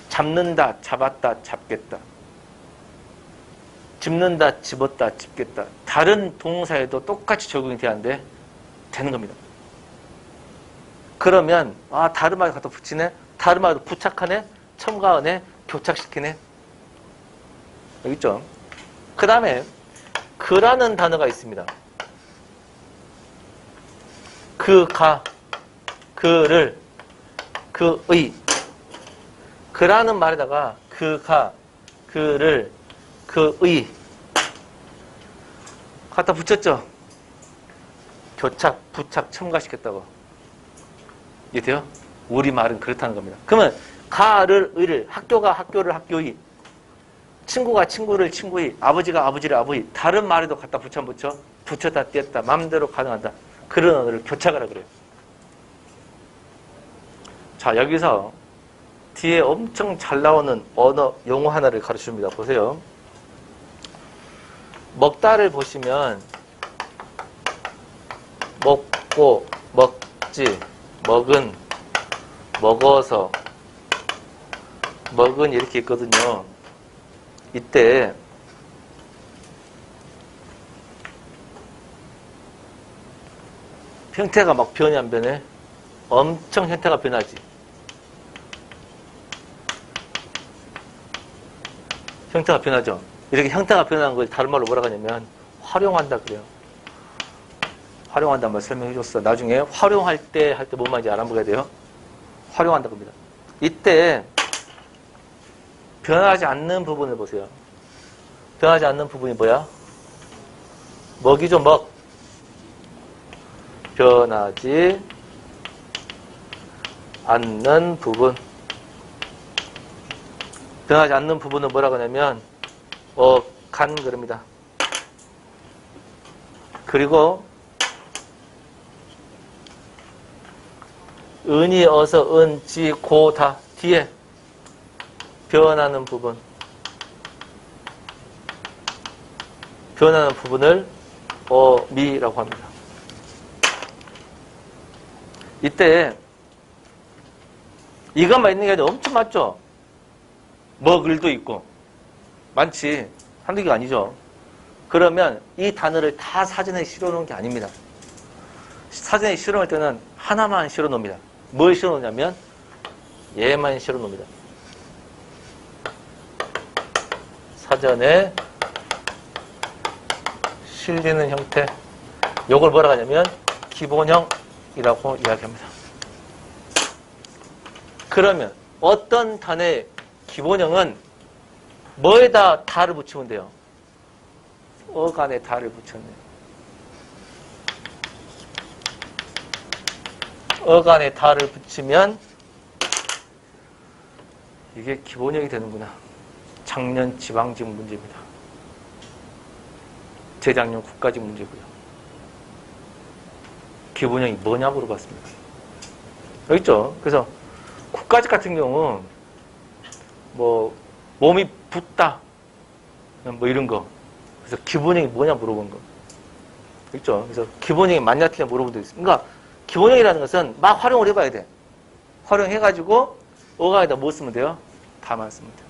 잡는다, 잡았다, 잡겠다, 집는다, 집었다, 집겠다 다른 동사에도 똑같이 적용이 되는데 되는 겁니다. 그러면 다른 말에 갖다 붙이네, 다른 말에도 부착하네, 첨가하네, 교착시키네. 여기 있죠? 그 다음에 그라는 단어가 있습니다. 그가, 그를, 그의. 그라는 말에다가 그가, 그를, 그의 갖다 붙였죠? 교착, 부착, 첨가시켰다고. 이해돼요? 우리말은 그렇다는 겁니다. 그러면 가를, 의를, 학교가 학교를 학교의, 친구가 친구를 친구의, 아버지가 아버지를 아버의, 다른 말에도 갖다 붙여 안 붙여? 붙였다 뗐다 마음대로 가능하다. 그런 언어를 교착하라 그래요. 자, 여기서 뒤에 엄청 잘 나오는 언어 용어 하나를 가르쳐줍니다. 보세요. 먹다를 보시면 먹고, 먹지, 먹은, 먹어서, 먹은 이렇게 있거든요. 이때 형태가 막 변해 안 변해? 엄청 형태가 변하지. 형태가 변하죠. 이렇게 형태가 변하는 걸 다른 말로 뭐라고 하냐면 활용한다 그래요. 활용한다는 말 설명해 줬어. 나중에 활용할 때 할 때 뭔 말인지 알아보게 돼요. 활용한다 겁니다. 이때 변하지 않는 부분을 보세요. 변하지 않는 부분이 뭐야? 먹이죠, 먹. 변하지 않는 부분. 변하지 않는 부분은 뭐라고 하냐면 간 그럽니다. 그리고 은이 어서 은, 지, 고, 다 뒤에 변하는 부분. 변하는 부분을 미라고 합니다. 이때 이것만 있는 게 아니라 엄청 많죠? 먹을도 있고 많지. 한두 개가 아니죠. 그러면 이 단어를 다 사전에 실어놓은 게 아닙니다. 사전에 실어놓을 때는 하나만 실어놓습니다. 뭘 실어놓냐면 얘만 실어놓습니다. 사전에 실리는 형태. 요걸 뭐라 하냐면 기본형이라고 이야기합니다. 그러면 어떤 단어의 기본형은 뭐에다 다를 붙이면 돼요? 어간에 다를 붙였네요. 어간에 다를 붙이면 이게 기본형이 되는구나. 작년 지방직 문제입니다. 재작년 국가직 문제고요. 기본형이 뭐냐 물어봤습니다. 여기 있죠. 그래서 국가직 같은 경우 뭐 몸이 붓다 뭐 이런 거. 그래서 기본형이 뭐냐 물어본 거. 있죠. 그래서 기본형이 맞냐 틀냐 물어본 적 있습니다. 그러니까 기본형이라는 것은 막 활용을 해봐야 돼. 활용해가지고 어간에다 뭐 쓰면 돼요? 다만 쓰면 돼요.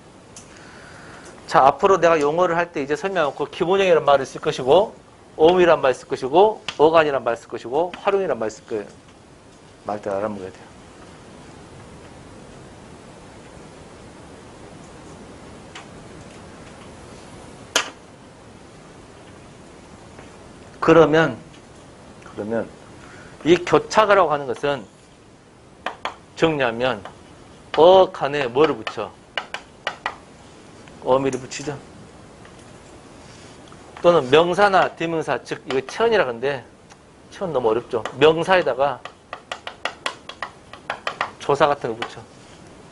자, 앞으로 내가 용어를 할 때 이제 설명하고 기본형이라는 말을 쓸 것이고 어음이란 말 쓸 것이고 어간이란 말 쓸 것이고 활용이란 말 쓸 거예요. 말들 알아먹어야 돼요. 그러면 이 교차가라고 하는 것은 정리하면 어간에 뭐를 붙여? 어미를 붙이죠. 또는 명사나 대명사, 즉 이거 체언이라 하는데 체언 너무 어렵죠. 명사에다가 조사 같은 거 붙여.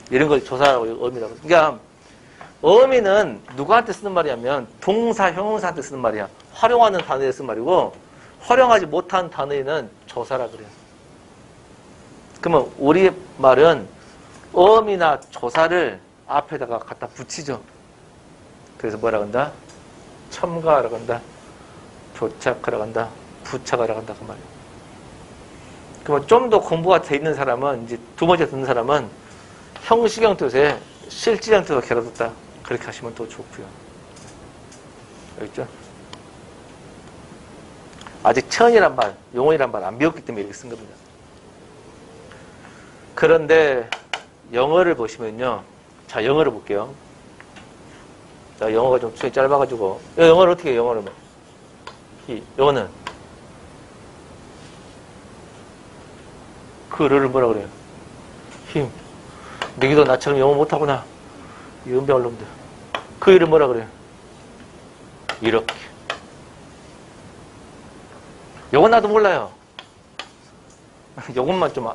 이런 걸 조사라고 어미라고. 그러니까 어미는 누구한테 쓰는 말이냐면 동사, 형용사한테 쓰는 말이야. 활용하는 단어에 쓰는 말이고 활용하지 못한 단어에는 조사라 그래요. 그러면 우리의 말은 어미나 조사를 앞에다가 갖다 붙이죠. 그래서 뭐라 한다? 첨가하라고 한다. 교착하라고 한다. 부착하라고 한다. 그 말이에요. 그러면 좀 더 공부가 돼 있는 사람은 이제 두 번째 듣는 사람은 형식형 뜻에 실질형 뜻을 결합했다. 그렇게 하시면 더 좋고요. 알겠죠? 아직 체언이란 말, 용어이란 말 안 배웠기 때문에 이렇게 쓴 겁니다. 그런데 영어를 보시면요. 자, 영어를 볼게요. 자, 영어가 좀 수익이 짧아가지고. 영어를 어떻게 해요? 영어를. 영어는 그를 뭐라 그래요? 힘. 너희도 나처럼 영어 못하구나. 이 은병을 놈들. 그 일을 뭐라 그래요? 이렇게. 요건 나도 몰라요. 요것만 좀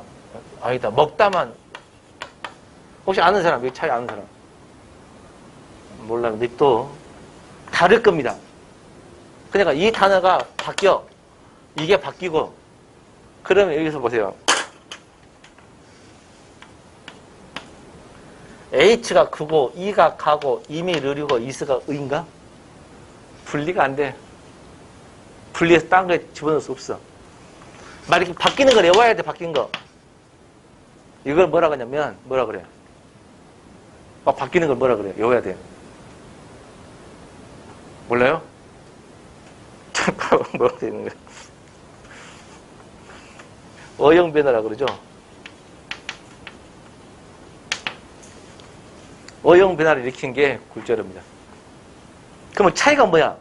아니다. 먹다만. 혹시 아는 사람? 여기 차이 아는 사람? 몰라요. 근데 또 다를 겁니다. 그러니까 이 단어가 바뀌어. 이게 바뀌고. 그러면 여기서 보세요. H가 그고, E가 가고, 이미 느리고, 이스가 의인가? 분리가 안 돼. 분리해서 딴 거에 집어넣을 수 없어. 막 이렇게 바뀌는 걸 외워야 돼, 바뀐 거. 이걸 뭐라 그러냐면, 뭐라 그래요? 막 바뀌는 걸 뭐라 그래요? 외워야 돼요. 몰라요? 잠깐만, 뭐라 되는 거야? 어형 변화라 그러죠. 어형 변화를 일으킨 게 굴절어입니다. 그러면 차이가 뭐야?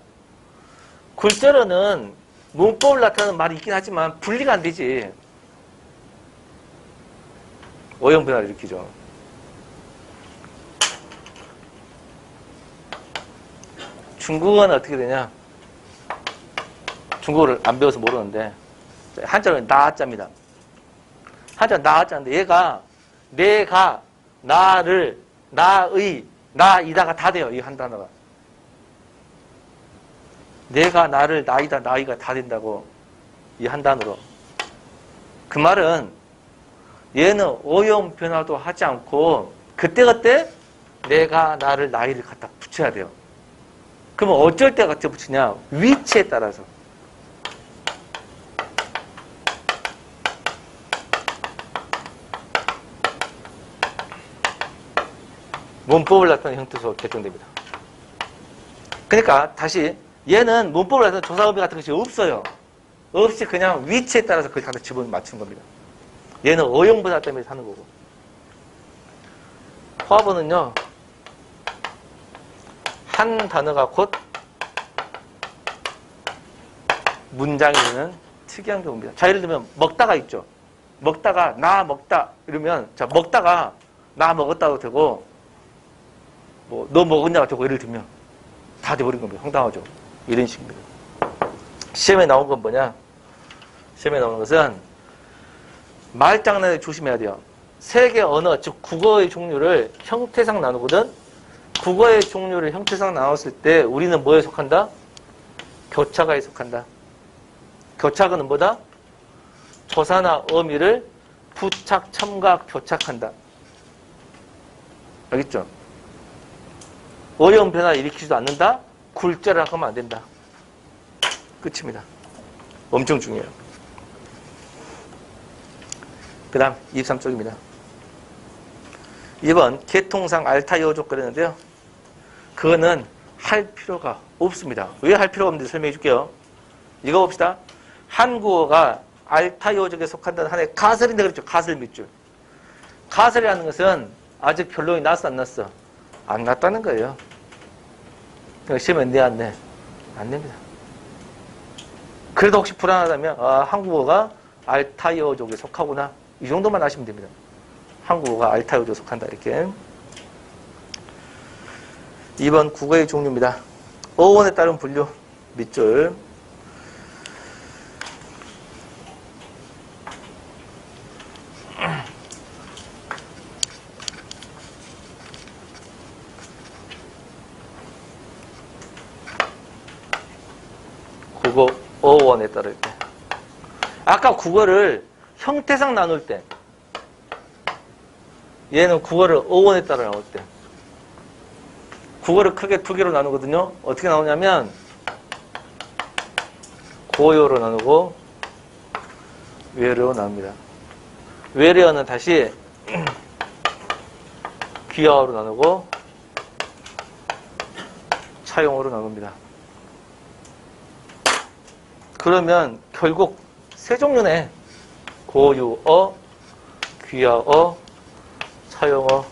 굴절어는 문법을 나타내는 말이 있긴 하지만 분리가 안 되지. 어형 변화를 일으키죠. 중국어는 어떻게 되냐? 중국어를 안 배워서 모르는데 한자는 나자입니다. 한자는 나자인데 얘가 내가 나를 나의 나이다가 다 돼요. 이 한 단어가. 내가 나를 나이다 나이가 다 된다고 이 한 단어로. 그 말은 얘는 어용 변화도 하지 않고 그때그때 내가 나를 나이를 갖다 붙여야 돼요. 그러면 어쩔 때 갖다 붙이냐? 위치에 따라서. 문법을 나타내는 형태로 결정됩니다. 그러니까 다시 얘는 문법을 나타내는 조사의미 같은 것이 없어요. 없이 그냥 위치에 따라서 그걸 갖다 집어넣어 맞추는 겁니다. 얘는 어용분사 때문에 사는 거고. 화어는요, 한 단어가 곧 문장이 되는 특이한 경우입니다. 자, 예를 들면 먹다가 있죠. 먹다가 나 먹다 이러면 자 먹다가 나 먹었다고 되고 뭐 너 먹었냐고 되고 예를 들면 다 돼버린 겁니다. 황당하죠. 이런 식입니다. 시험에 나온 건 뭐냐? 시험에 나오는 것은 말장난에 조심해야 돼요. 세계 언어, 즉 국어의 종류를 형태상 나누거든. 국어의 종류를 형태상 나눴을 때 우리는 뭐에 속한다? 교차가에 속한다. 교차가는 뭐다? 조사나 어미를 부착, 첨가, 교착한다. 알겠죠? 어려운 변화 일으키지도 않는다? 굴절을 하면 안 된다. 끝입니다. 엄청 중요해요. 그 다음 23쪽입니다. 2번 개통상 알타 여족 그랬는데요. 그거는 할 필요가 없습니다. 왜 할 필요가 없는지 설명해 줄게요. 이거 봅시다. 한국어가 알타 여족에 속한다는 하나의 가설인데 그렇죠. 가설 밑줄. 가설이라는 것은 아직 결론이 났어 안 났어? 안 났다는 거예요. 시험에 내 안 내? 안 냅니다. 그래도 혹시 불안하다면 한국어가 알타이어족에 속하구나. 이 정도만 아시면 됩니다. 한국어가 알타이어족에 속한다. 이렇게. 2번 국어의 종류입니다. 어원에 따른 분류 밑줄. 국어 어원에 따를 때. 아까 국어를 형태상 나눌 때 얘는 국어를 어원에 따라 나눌 때 국어를 크게 두 개로 나누거든요. 어떻게 나오냐면 고요로 나누고 외래어로 나눕니다. 외래어는 다시 귀화어로 나누고 차용어로 나눕니다. 그러면 결국 세 종류네. 고유어, 귀화어, 차용어.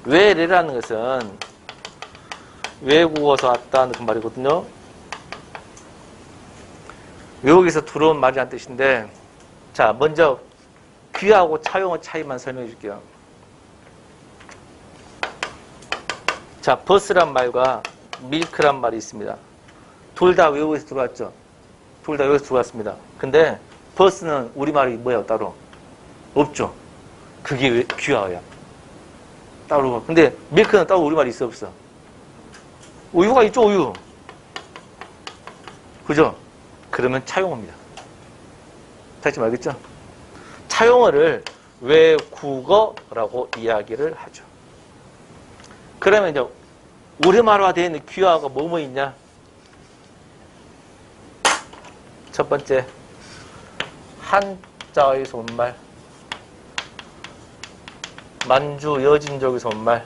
외래라는 것은 외국어에서 왔다는 그 말이거든요. 외국에서 들어온 말이라는 뜻인데, 자, 먼저 귀하고 차용어 차이만 설명해 줄게요. 자, 버스란 말과 밀크란 말이 있습니다. 둘 다 외국에서 들어왔죠. 둘 다 여기서 들어왔습니다. 근데 버스는 우리말이 뭐예요? 따로 없죠. 그게 귀화어야. 따로. 근데 밀크는 따로 우리말이 있어 없어? 우유가 있죠. 우유. 그죠? 그러면 차용어입니다. 다시 말겠죠? 차용어를 외국어라고 이야기를 하죠. 그러면 이제 우리말화 되어 있는 귀화어가 뭐뭐 있냐? 첫 번째, 한자의 손말, 만주 여진족의 손말,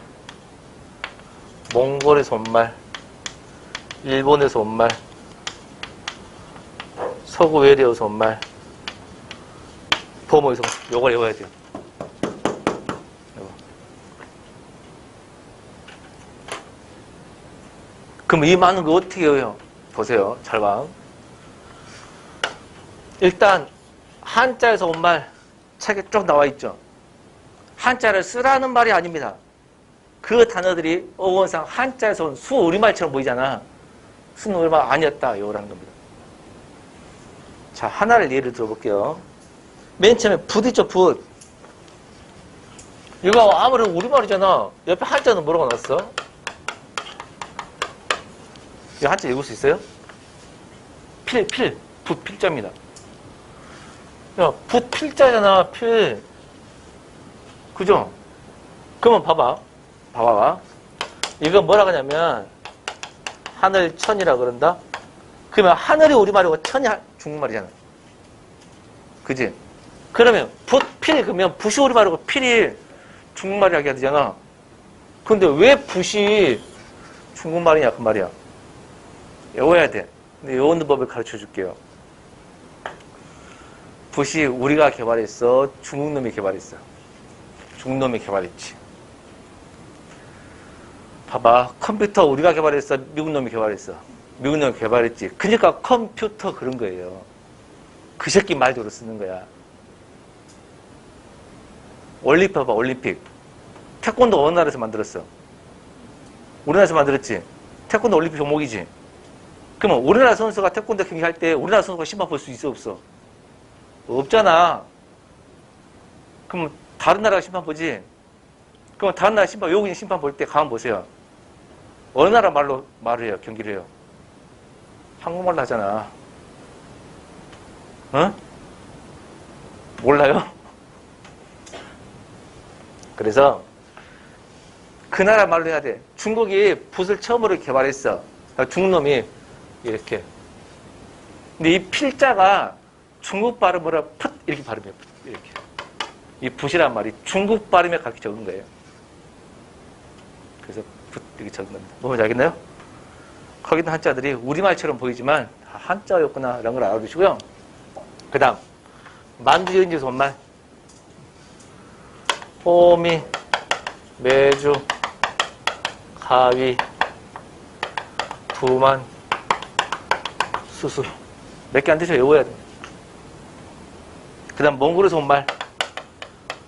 몽골의 손말, 일본의 손말, 서구 외래어서 온 말. 보모에서 요걸 외워야 돼요. 요거. 그럼 이 많은 거 어떻게 외워요? 보세요. 잘 봐. 일단 한자에서 온 말 책에 쭉 나와 있죠. 한자를 쓰라는 말이 아닙니다. 그 단어들이 어원상 한자에서 온 수우리말처럼 보이잖아. 수는 우리말 아니었다. 이거라는 겁니다. 자, 하나를 예를 들어볼게요. 맨 처음에 붓 있죠, 붓. 이거 아무래도 우리말이잖아. 옆에 한자는 뭐라고 나왔어? 이 한자 읽을 수 있어요? 붓 필자입니다. 야, 붓 필자잖아, 필. 그죠? 그러면 봐봐. 이거 뭐라 하냐면, 하늘천이라 그런다? 그러면 하늘이 우리말이고 천이 중국말이잖아. 그지? 그러면 붓필 그러면 붓이 우리말이고 필이 중국말이라고 해야 되잖아. 근데 왜 붓이 중국말이냐 그 말이야. 외워야 돼. 근데 외우는 법을 가르쳐 줄게요. 붓이 우리가 개발했어? 중국놈이 개발했어? 중국놈이 개발했지. 봐봐. 컴퓨터 우리가 개발했어? 미국놈이 개발했어? 미국놈이 개발했지. 그러니까 컴퓨터 그런 거예요. 그 새끼 말대로 쓰는 거야. 올림픽 봐봐. 올림픽. 태권도 어느 나라에서 만들었어? 우리나라에서 만들었지. 태권도 올림픽 종목이지. 그러면 우리나라 선수가 태권도 경기할 때 우리나라 선수가 심판 볼 수 있어 없어? 없잖아. 그럼 다른 나라가 심판 보지? 그럼 다른 나라 심판, 외국인 심판 볼 때 가만 보세요. 어느 나라 말로 말을 해요? 경기를 해요? 한국말로 하잖아. 어? 몰라요? 그래서 그 나라 말로 해야 돼. 중국이 붓을 처음으로 개발했어. 중국놈이 이렇게. 근데 이 필자가 중국 발음으로 풋 이렇게 발음해요. 풋 이렇게. 이 붓이란 말이 중국 발음에 그렇게 적은 거예요. 그래서 붓 이렇게 적은 겁니다. 뭔지 알겠나요? 거기 있는 한자들이 우리말처럼 보이지만 한자였구나 라는 걸 알아두시고요. 그 다음 만두 지은지에서 온 말. 호미, 매주, 가위, 부만, 수수. 몇 개 안 되죠? 외워야 돼. 그 다음 몽골에서 온 말.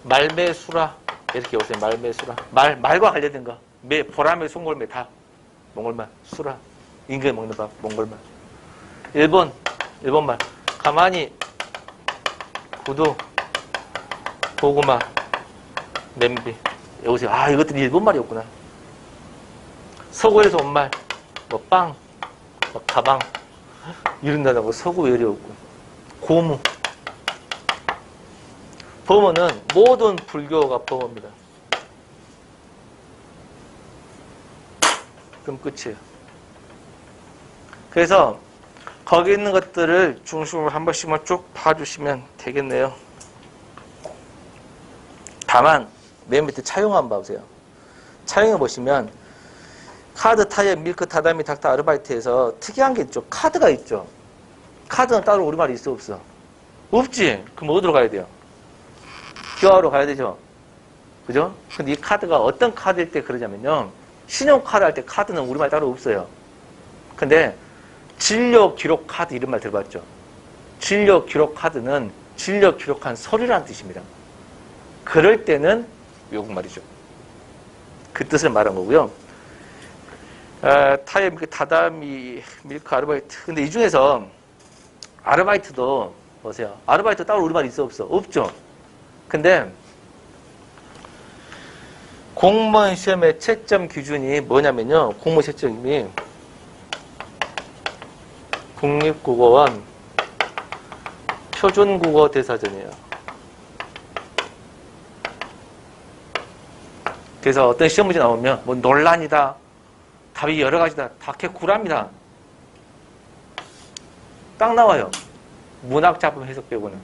말매수라. 이렇게 오세요. 말매수라. 말과 관련된 거. 보라매, 송골매 다. 몽골말. 수라. 인간이 먹는 밥. 몽골말. 일본 말. 가만히, 구두, 고구마, 냄비. 여보세요. 아, 이것들이 일본 말이었구나. 서구에서 온 말. 뭐, 빵, 뭐 가방. 이런다고 서구 외래 없고. 고무. 범어는 모든 불교가 범어입니다. 그럼 끝이에요. 그래서 거기 있는 것들을 중심으로 한 번씩만 쭉 봐주시면 되겠네요. 다만 맨 밑에 차용 한번 봐보세요. 차용해 보시면 카드, 타이어, 밀크, 다다미, 닥터, 아르바이트에서 특이한 게 있죠. 카드가 있죠. 카드는 따로 우리말이 있어 없어? 없지. 그럼 어디로 가야 돼요? 기화로 가야 되죠. 그죠? 근데 이 카드가 어떤 카드일 때 그러냐면요. 신용카드 할 때 카드는 우리말 따로 없어요. 근데 진료 기록 카드 이런 말 들어봤죠? 진료 기록 카드는 진료 기록한 서류라는 뜻입니다. 그럴 때는 외국말이죠. 그 뜻을 말한 거고요. 타이어, 밀크, 다다미, 밀크, 아르바이트. 근데 이 중에서 아르바이트도 보세요. 아르바이트 따로 우리말 있어 없어? 없죠. 근데 공무원 시험의 채점 기준이 뭐냐면요. 공무원 채점이 국립국어원 표준국어 대사전이에요. 그래서 어떤 시험 문제 나오면 뭐 논란이다, 답이 여러 가지다, 다 개구랍니다. 딱 나와요. 문학작품 해석 빼고는.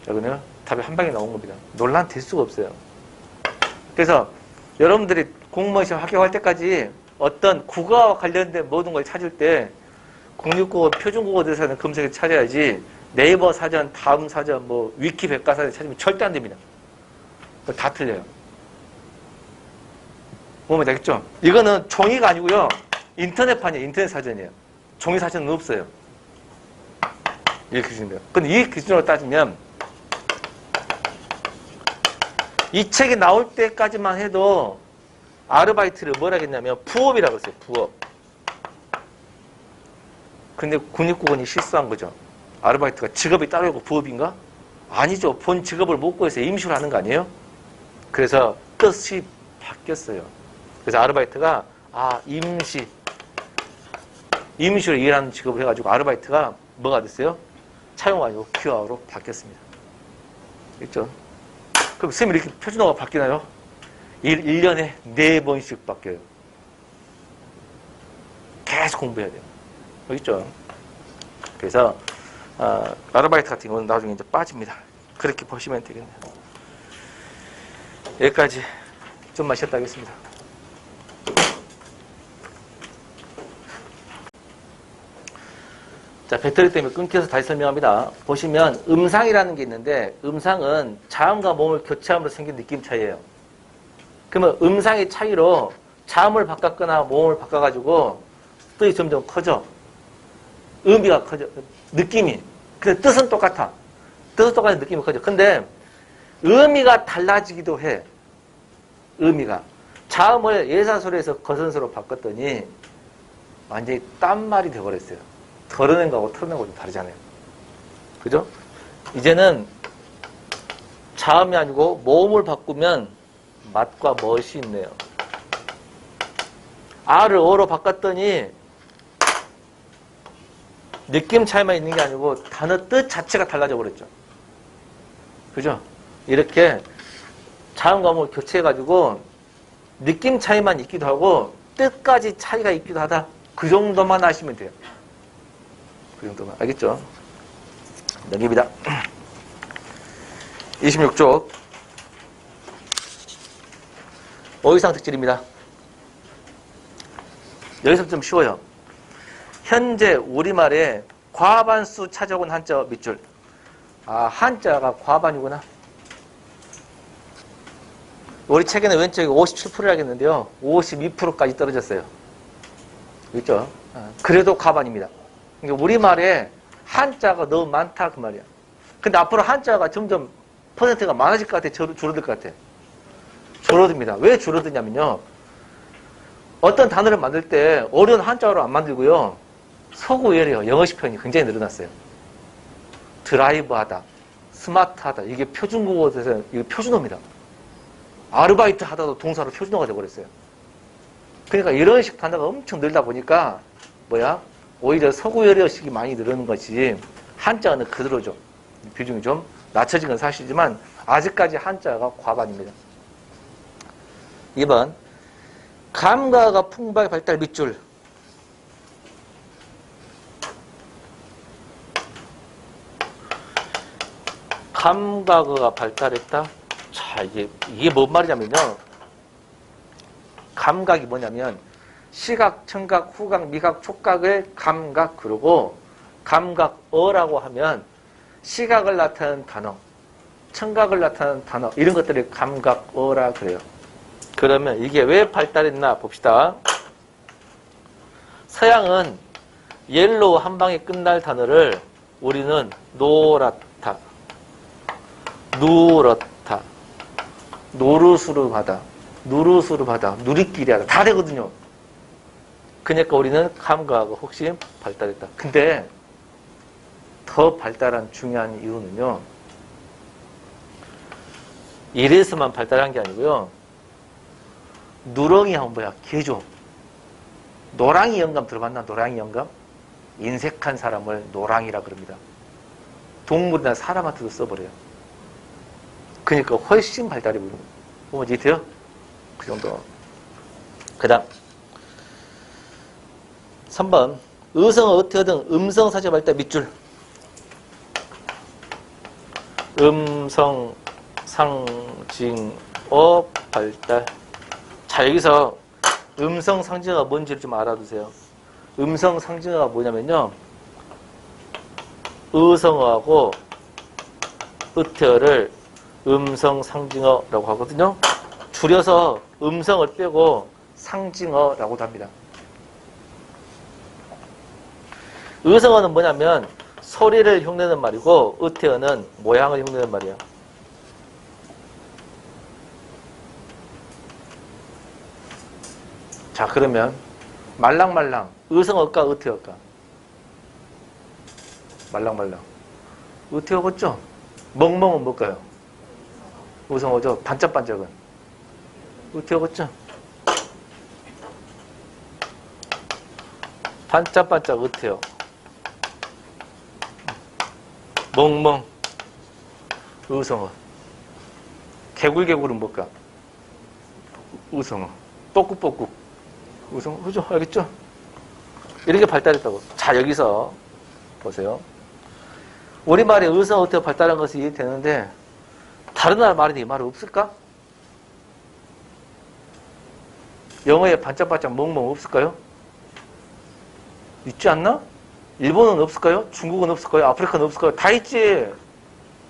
여기는 답이 한 방에 나온 겁니다. 논란 될 수가 없어요. 그래서 여러분들이 공무원 시험 합격할 때까지 어떤 국어와 관련된 모든 걸 찾을 때 국립국어 표준국어 대사는 검색에 찾아야지 네이버 사전, 다음 사전, 뭐 위키 백과사전 찾으면 절대 안 됩니다. 다 틀려요. 보면 되겠죠? 이거는 종이가 아니고요. 인터넷판이에요. 인터넷 사전이에요. 종이 사전은 없어요. 이렇게 기준이에요. 근데 이 기준으로 따지면 이 책이 나올 때까지만 해도 아르바이트를 뭐라 했냐면 부업이라고 했어요. 부업. 근데 국립국어원이 실수한 거죠. 아르바이트가 직업이 따로 있고 부업인가? 아니죠. 본 직업을 못 구해서 임시로 하는 거 아니에요? 그래서 뜻이 바뀌었어요. 그래서 아르바이트가 임시로 일하는 직업을 해가지고 아르바이트가 뭐가 됐어요? 차용 아니고 귀화로 바뀌었습니다. 그렇죠? 그럼 선생님이 이렇게 표준어가 바뀌나요? 1년에 4번씩 바뀌어요. 계속 공부해야 돼요. 있죠? 그래서 아르바이트 같은 경우는 나중에 이제 빠집니다. 그렇게 보시면 되겠네요. 여기까지 좀만 쉬었다 하겠습니다. 자, 배터리 때문에 끊겨서 다시 설명합니다. 보시면 음상이라는 게 있는데 음상은 자음과 모음을 교체함으로 생긴 느낌 차이예요. 그러면 음상의 차이로 자음을 바꿨거나 모음을 바꿔가지고 뜻이 점점 커져. 의미가 커져. 느낌이. 근데 뜻은 똑같아. 뜻은 똑같은 느낌이 커져. 근데 의미가 달라지기도 해. 의미가. 자음을 예사소리에서 거선소로 바꿨더니 완전히 딴 말이 돼버렸어요. 덜어낸 거하고 털어낸 거하고 좀 다르잖아요. 그죠? 이제는 자음이 아니고 모음을 바꾸면 맛과 멋이 있네요. 아를 어로 바꿨더니 느낌 차이만 있는 게 아니고 단어 뜻 자체가 달라져 버렸죠. 그죠? 이렇게 자음과 모음을 교체해가지고 느낌 차이만 있기도 하고 뜻까지 차이가 있기도 하다. 그 정도만 아시면 돼요. 그 정도만. 알겠죠? 넘깁니다. 26쪽. 어휘상 특질입니다. 여기서 좀 쉬워요. 현재 우리말에 과반수 찾아온 한자 밑줄. 한자가 과반이구나. 우리 책에는 왼쪽에 57%라겠는데요. 52%까지 떨어졌어요. 있죠? 그래도 과반입니다. 그러니까 우리말에 한자가 너무 많다 그 말이야. 근데 앞으로 한자가 점점 퍼센트가 많아질 것 같아? 줄어들 것 같아? 줄어듭니다. 왜 줄어드냐면요. 어떤 단어를 만들 때 어려운 한자어로 안 만들고요. 서구예래요. 영어식 표현이 굉장히 늘어났어요. 드라이브하다, 스마트하다. 이게 표준국어에서 이게 표준어입니다. 아르바이트 하다도 동사로 표준어가 돼버렸어요. 그러니까 이런 식 단어가 엄청 늘다 보니까 오히려 서구예래어식이 많이 늘어는 것이 한자어는 그대로죠. 비중이 좀 낮춰진 건 사실이지만 아직까지 한자가 과반입니다. 2번 감각가 풍부하게 발달 밑줄. 감각어가 발달했다. 자, 이게 뭔 말이냐면요. 감각이 뭐냐면 시각, 청각, 후각, 미각, 촉각을 감각 그러고 감각어라고 하면 시각을 나타내는 단어, 청각을 나타내는 단어 이런 것들을 감각어라 그래요. 그러면 이게 왜 발달했나 봅시다. 서양은 옐로우 한 방에 끝날 단어를 우리는 노랗다, 누렇다, 노르스름하다, 누르스름하다, 누리끼리하다 다 되거든요. 그러니까 우리는 감각하고 혹시 발달했다. 근데 더 발달한 중요한 이유는요. 이래서만 발달한 게 아니고요. 누렁이 하면 개죠. 노랑이 영감 들어봤나? 노랑이 영감? 인색한 사람을 노랑이라 그럽니다. 동물이나 사람한테도 써버려요. 그러니까 훨씬 발달해 보이는 거예요. 보면 이해돼요? 그 정도. 그 다음 3번 의성어 어떻게 하든 음성 사제 발달 밑줄. 음성 상징어 발달. 자, 여기서 음성 상징어가 뭔지를 좀 알아두세요. 음성 상징어가 뭐냐면요. 의성어하고 의태어를 음성 상징어라고 하거든요. 줄여서 음성을 빼고 상징어라고도 합니다. 의성어는 뭐냐면 소리를 흉내내는 말이고 의태어는 모양을 흉내내는 말이에요. 자, 그러면 말랑말랑 의성어일까 의태어일까? 말랑말랑 의태어겠죠? 멍멍은 뭘까요? 의성어죠. 반짝반짝은 의태어겠죠? 반짝반짝 의태어. 멍멍 의성어. 개굴개굴은 뭘까? 의성어. 뻐꾹뻐꾹 의성어. 그죠? 알겠죠? 이렇게 발달했다고. 자, 여기서 보세요. 우리말의 의성어 의태어 발달한 것이 이해되는데 다른 나라 말이 이 말이 없을까? 영어에 반짝반짝 멍멍 없을까요? 있지 않나? 일본은 없을까요? 중국은 없을까요? 아프리카는 없을까요? 다 있지.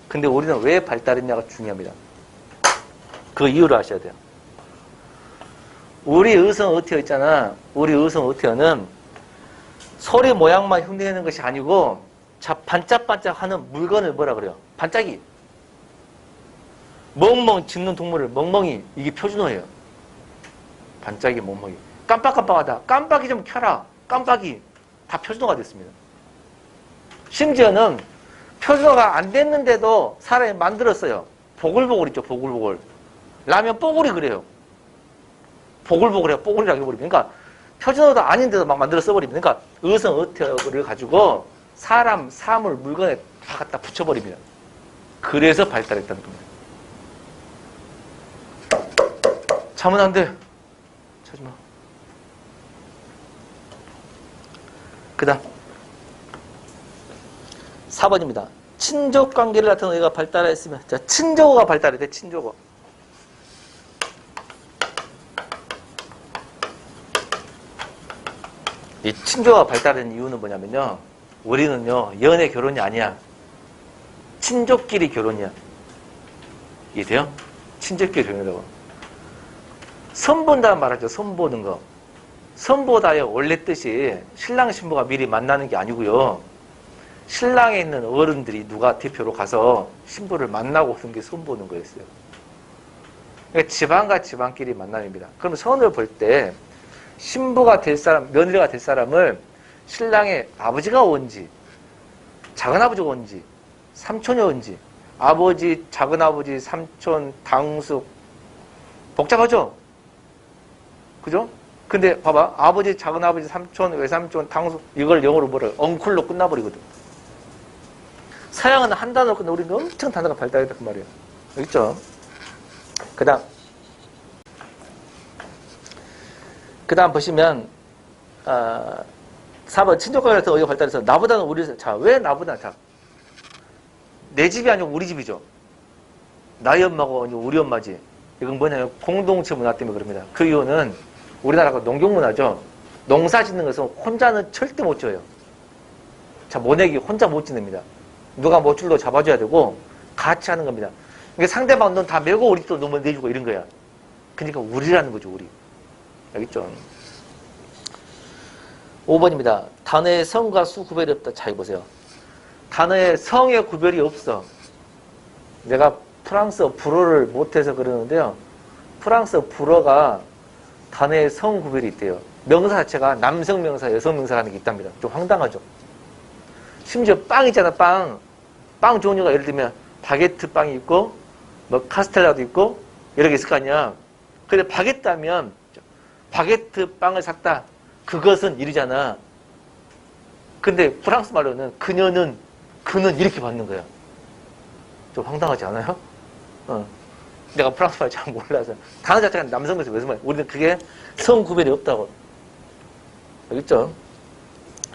근데 우리는 왜 발달했냐가 중요합니다. 그 이유를 아셔야 돼요. 우리 의성 의태어 있잖아. 우리 의성 의태어는 소리 모양만 흉내내는 것이 아니고 자, 반짝반짝하는 물건을 뭐라 그래요? 반짝이. 멍멍 짖는 동물을 멍멍이. 이게 표준어예요. 반짝이 멍멍이. 깜빡깜빡하다. 깜빡이 좀 켜라. 깜빡이. 다 표준어가 됐습니다. 심지어는 표준어가 안 됐는데도 사람이 만들었어요. 보글보글 있죠. 보글보글. 라면 뽀글이 그래요. 보글보글해요. 뽀글이라고 해버리면. 그러니까 표준어도 아닌데도 막 만들어 써버립니다. 그러니까 의성 의태어를 가지고 사람, 사물, 물건에 다 갖다 붙여버립니다. 그래서 발달했다는 겁니다. 자면 안 돼. 차지 마. 그 다음 4번입니다. 친족관계를 나타내는 의가 발달했으면 자, 친족어가 발달했대. 친족어. 이 친족어가 발달한 이유는 뭐냐면요. 우리는요. 연애 결혼이 아니야. 친족끼리 결혼이야. 이해돼요? 친족끼리 결혼이라고. 선본다는 말 하죠. 선보는 거. 선보다의 원래 뜻이 신랑 신부가 미리 만나는 게 아니고요. 신랑에 있는 어른들이 누가 대표로 가서 신부를 만나고 오는 게 선보는 거였어요. 그러니까 집안과 집안끼리 만남입니다. 그럼 선을 볼 때 신부가 될 사람, 며느리가 될 사람을 신랑의 아버지가 온지, 작은아버지가 온지, 삼촌이 온지, 아버지, 작은아버지, 삼촌, 당숙 복잡하죠? 그죠? 근데 봐봐. 아버지, 작은아버지, 삼촌, 외삼촌, 당숙 이걸 영어로 뭐래? 엉클로 끝나버리거든. 서양은 한 단어로 끝나. 우리는 엄청 단어가 발달했다 그 말이에요. 알겠죠? 그 다음 보시면 4번 친족관계에서 어디가 발달해서 나보다는 우리. 자, 왜 나보다? 자, 내 집이 아니고 우리 집이죠. 나의 엄마가 아니고 우리 엄마지. 이건 뭐냐면 공동체 문화 때문에 그럽니다. 그 이유는 우리나라가 농경 문화죠. 농사 짓는 것은 혼자는 절대 못 지어요. 자, 모내기 혼자 못 지냅니다. 누가 모줄로 잡아줘야 되고 같이 하는 겁니다. 그러니까 상대방 넌 다 메고 우리 또 너무 내주고 이런 거야. 그러니까 우리라는 거죠. 우리. 알겠죠? 5번입니다. 단어의 성과 수 구별이 없다. 잘 보세요. 단어의 성의 구별이 없어. 내가 프랑스어 불어를 못해서 그러는데요. 프랑스어 불어가 단어의 성 구별이 있대요. 명사 자체가 남성 명사, 여성 명사라는 게 있답니다. 좀 황당하죠. 심지어 빵 있잖아. 빵 종류가 예를 들면 바게트 빵이 있고 뭐 카스텔라도 있고 여러 개 있을 거 아니야. 근데 바게트 하면 바게트 빵을 샀다. 그것은 이르잖아. 근데 프랑스 말로는 그는 이렇게 받는 거야. 좀 황당하지 않아요? 내가 프랑스 말 잘 몰라서. 단어 자체가 남성에서 왜 말? 우리는 그게 성 구별이 없다고. 알겠죠?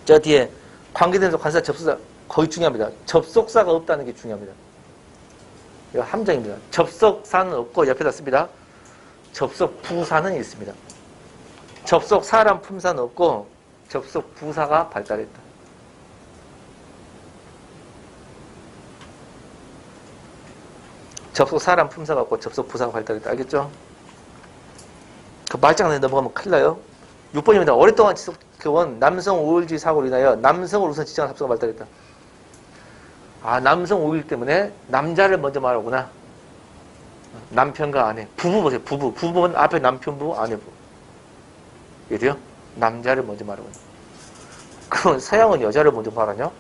저 뒤에 관계대명사, 관사, 접속사 거의 중요합니다. 접속사가 없다는 게 중요합니다. 이거 함정입니다. 접속사는 없고 옆에다 씁니다. 접속 부사는 있습니다. 접속 사람 품사는 없고 접속 부사가 발달했다. 접속 사람 품사 갖고 접속 부사가 발달했다. 알겠죠? 그 말장난에 넘어가면 큰일 나요. 6번입니다. 오랫동안 지속해온 남성 우월주의 사고로 인하여 남성을 우선 지정한 합성어 발달했다. 아, 남성 우월 때문에 남자를 먼저 말하구나. 남편과 아내. 부부 보세요. 부부. 부부는 앞에 남편부, 아내부. 이래요? 남자를 먼저 말하구나. 그럼 서양은 여자를 먼저 말하냐?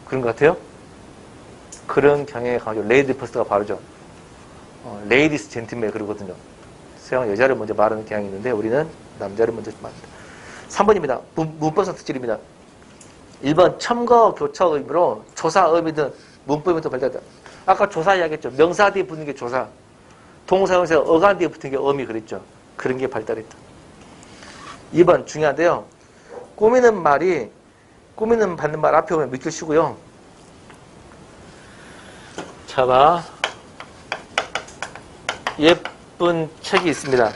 그런 것 같아요? 그런 경향에 강하죠. 레이디 퍼스트가 바르죠. 레이디스 젠틀맨 그러거든요. 서양은 여자를 먼저 말하는 경향이 있는데 우리는 남자를 먼저 말합니다. 3번입니다. 문법상 특질입니다. 1번 첨거 교차 의미로 조사 의미든 문법이 더 발달했다. 아까 조사 이야기했죠. 명사 뒤에 붙는 게 조사. 동사용사 어간 뒤에 붙은 게 어미 그랬죠. 그런 게 발달했다. 2번 중요한데요. 꾸미는 받는 말 앞에 오면 밑줄 치고요. 자 봐. 예쁜 책이 있습니다.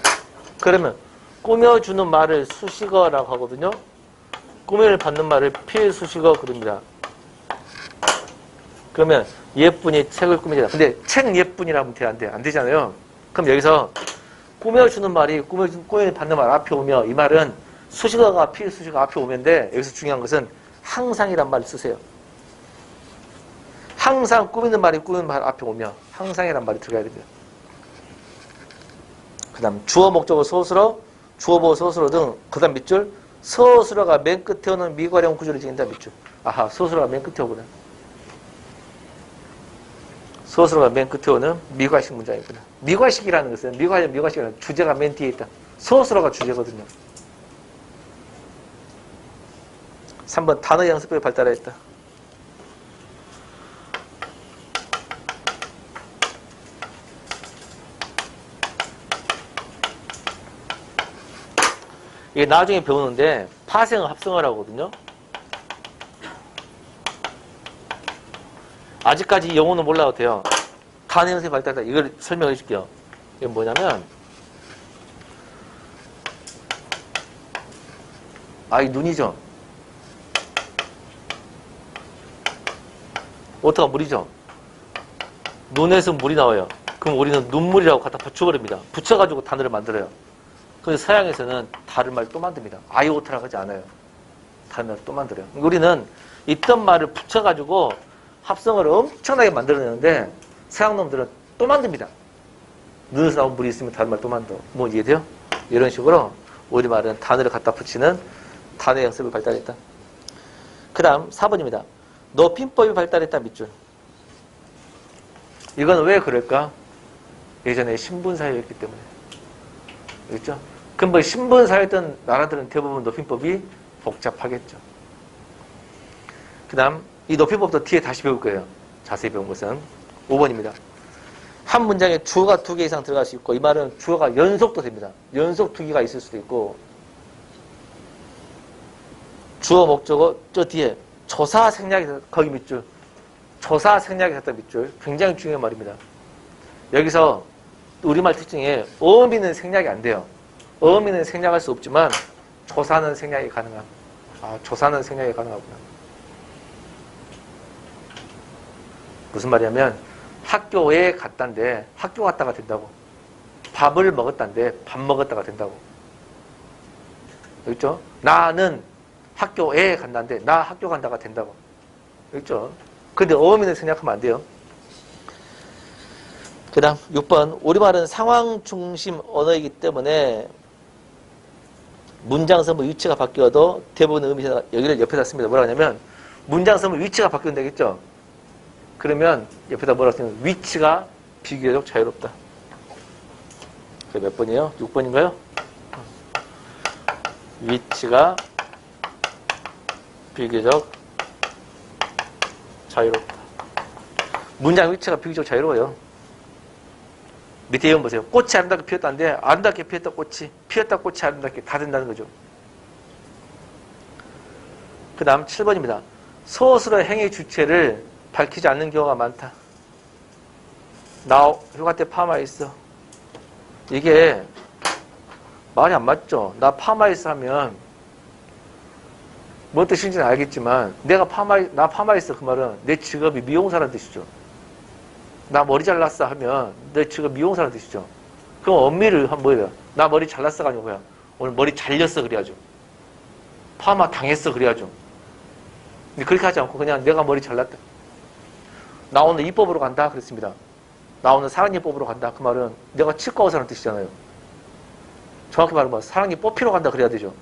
그러면 꾸며주는 말을 수식어라고 하거든요. 꾸미를 받는 말을 필수식어 그럽니다. 그러면 예쁜이 책을 꾸미자. 근데 책 예쁜이라면 안 돼. 안 되잖아요. 그럼 여기서 꾸며주는 말이 꾸미를 받는 말 앞에 오면 이 말은 수식어가 필수식어 앞에 오면 돼. 여기서 중요한 것은 항상이란 말을 쓰세요. 항상 꾸미는 말이 꾸미는 말 앞에 오면 항상이란 말이 들어가야 됩니다. 그 다음 주어 목적어 소스로 주어 보어 소스로 등 그 다음 밑줄 서술어가 맨 끝에 오는 미괄형 구조를 지닌다 밑줄. 아하, 서술어가 맨 끝에 오구나. 서술어가 맨 끝에 오는 미괄식 문장이구나. 미괄식이라는 것은 미괄식이라는 주제가 맨 뒤에 있다. 서술어가 주제거든요. 3번 단어 양습법이 발달했다. 이게 나중에 배우는데 파생어 합성어라고 하거든요. 아직까지 영어는 몰라도 돼요. 단어 양습이 발달했다. 이걸 설명해 줄게요. 이게 뭐냐면 이 눈이죠. 오타가 물이죠. 눈에서 물이 나와요. 그럼 우리는 눈물이라고 갖다 붙여버립니다. 붙여가지고 단어를 만들어요. 그래서 서양에서는 다른 말 또 만듭니다. 아이오타라고 하지 않아요. 다른 말 또 만들어요. 우리는 있던 말을 붙여가지고 합성어를 엄청나게 만들어내는데 서양 놈들은 또 만듭니다. 눈에서 나온 물이 있으면 다른 말 또 만들어. 뭐 이해돼요? 이런 식으로 우리말은 단어를 갖다 붙이는 단어 연습을 발달했다. 그 다음 4번입니다. 높임법이 발달했다 밑줄. 이건 왜 그럴까? 예전에 신분사회였기 때문에. 그렇죠? 그럼 뭐 신분사회였던 나라들은 대부분 높임법이 복잡하겠죠. 그 다음 이 높임법도 뒤에 다시 배울 거예요. 자세히 배운 것은 5번입니다. 한 문장에 주어가 2개 이상 들어갈 수 있고 이 말은 주어가 연속도 됩니다. 연속 2개가 있을 수도 있고 주어 목적어 저 뒤에 조사 생략이 거기 밑줄 조사 생략이 됐다 밑줄 굉장히 중요한 말입니다. 여기서 우리말 특징에 어미는 생략이 안 돼요. 어미는 생략할 수 없지만 조사는 생략이 가능함. 조사는 생략이 가능하구나. 무슨 말이냐면 학교에 갔단데 학교 갔다가 된다고. 밥을 먹었단데 밥 먹었다가 된다고. 그렇죠? 나는 학교에 간다는데 나 학교 간다가 된다고. 그렇죠? 근데 어미는 생략하면 안 돼요. 그 다음 6번 우리말은 상황 중심 언어이기 때문에 문장선물 위치가 바뀌어도 대부분 의미가 여기를 옆에다 씁니다. 뭐라고 하냐면 문장선물 위치가 바뀌면 되겠죠. 그러면 옆에다 뭐라고 쓰냐면 위치가 비교적 자유롭다. 그게 몇 번이에요? 6번인가요? 위치가 비교적 자유롭다. 문장 위치가 비교적 자유로워요. 밑에 이건 보세요. 꽃이 아름답게 피었다는데 아름답게 피었다 꽃이 피었다 꽃이 아름답게 다 된다는 거죠. 그 다음 7번입니다. 서술어 행위 주체를 밝히지 않는 경우가 많다. 나 휴가 때 파마 있어. 이게 말이 안 맞죠. 나 파마이스 하면 뭔 뜻인지는 알겠지만 나 파마이스 그 말은 내 직업이 미용사라는 뜻이죠. 나 머리 잘랐어 하면 내 직업 미용사라는 뜻이죠. 그럼 엄밀히 한 뭐예요? 나 머리 잘랐어가 아니고 뭐야? 오늘 머리 잘렸어 그래야죠. 파마 당했어 그래야죠. 근데 그렇게 하지 않고 그냥 내가 머리 잘랐다. 나 오늘 이뻐 보러 간다 그랬습니다. 나 오늘 사랑니 뽑으러 간다. 그 말은 내가 치과 의사라는 뜻이잖아요. 정확히 말하면 사랑니 뽑히러 간다 그래야 되죠.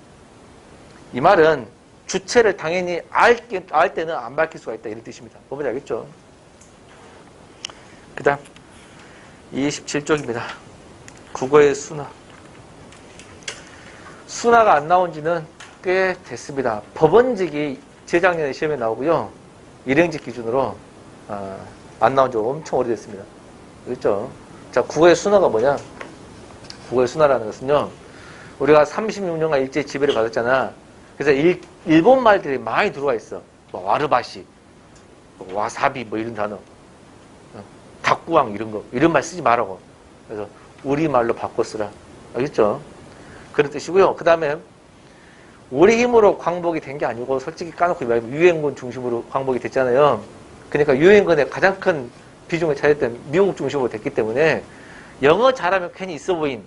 이 말은 주체를 당연히 알 때는 안 밝힐 수가 있다 이런 뜻입니다. 뭔지 알겠죠? 그 다음 27쪽입니다. 국어의 순화. 순화가 안 나온 지는 꽤 됐습니다. 법원직이 재작년에 시험에 나오고요. 일행직 기준으로 안 나온 지 엄청 오래됐습니다. 그렇죠? 자, 국어의 순화가 뭐냐? 국어의 순화라는 것은요. 우리가 36년간 일제 지배를 받았잖아. 그래서 일본 말들이 많이 들어와 있어. 뭐 와르바시, 뭐 와사비 뭐 이런 단어. 닭구왕 이런 말 쓰지 말라고. 그래서 우리말로 바꿔 쓰라. 알겠죠? 그런 뜻이고요. 그 다음에 우리 힘으로 광복이 된 게 아니고 솔직히 까놓고 말하면 유엔군 중심으로 광복이 됐잖아요. 그러니까 유엔군의 가장 큰 비중을 차지했던 미국 중심으로 됐기 때문에 영어 잘하면 괜히 있어 보인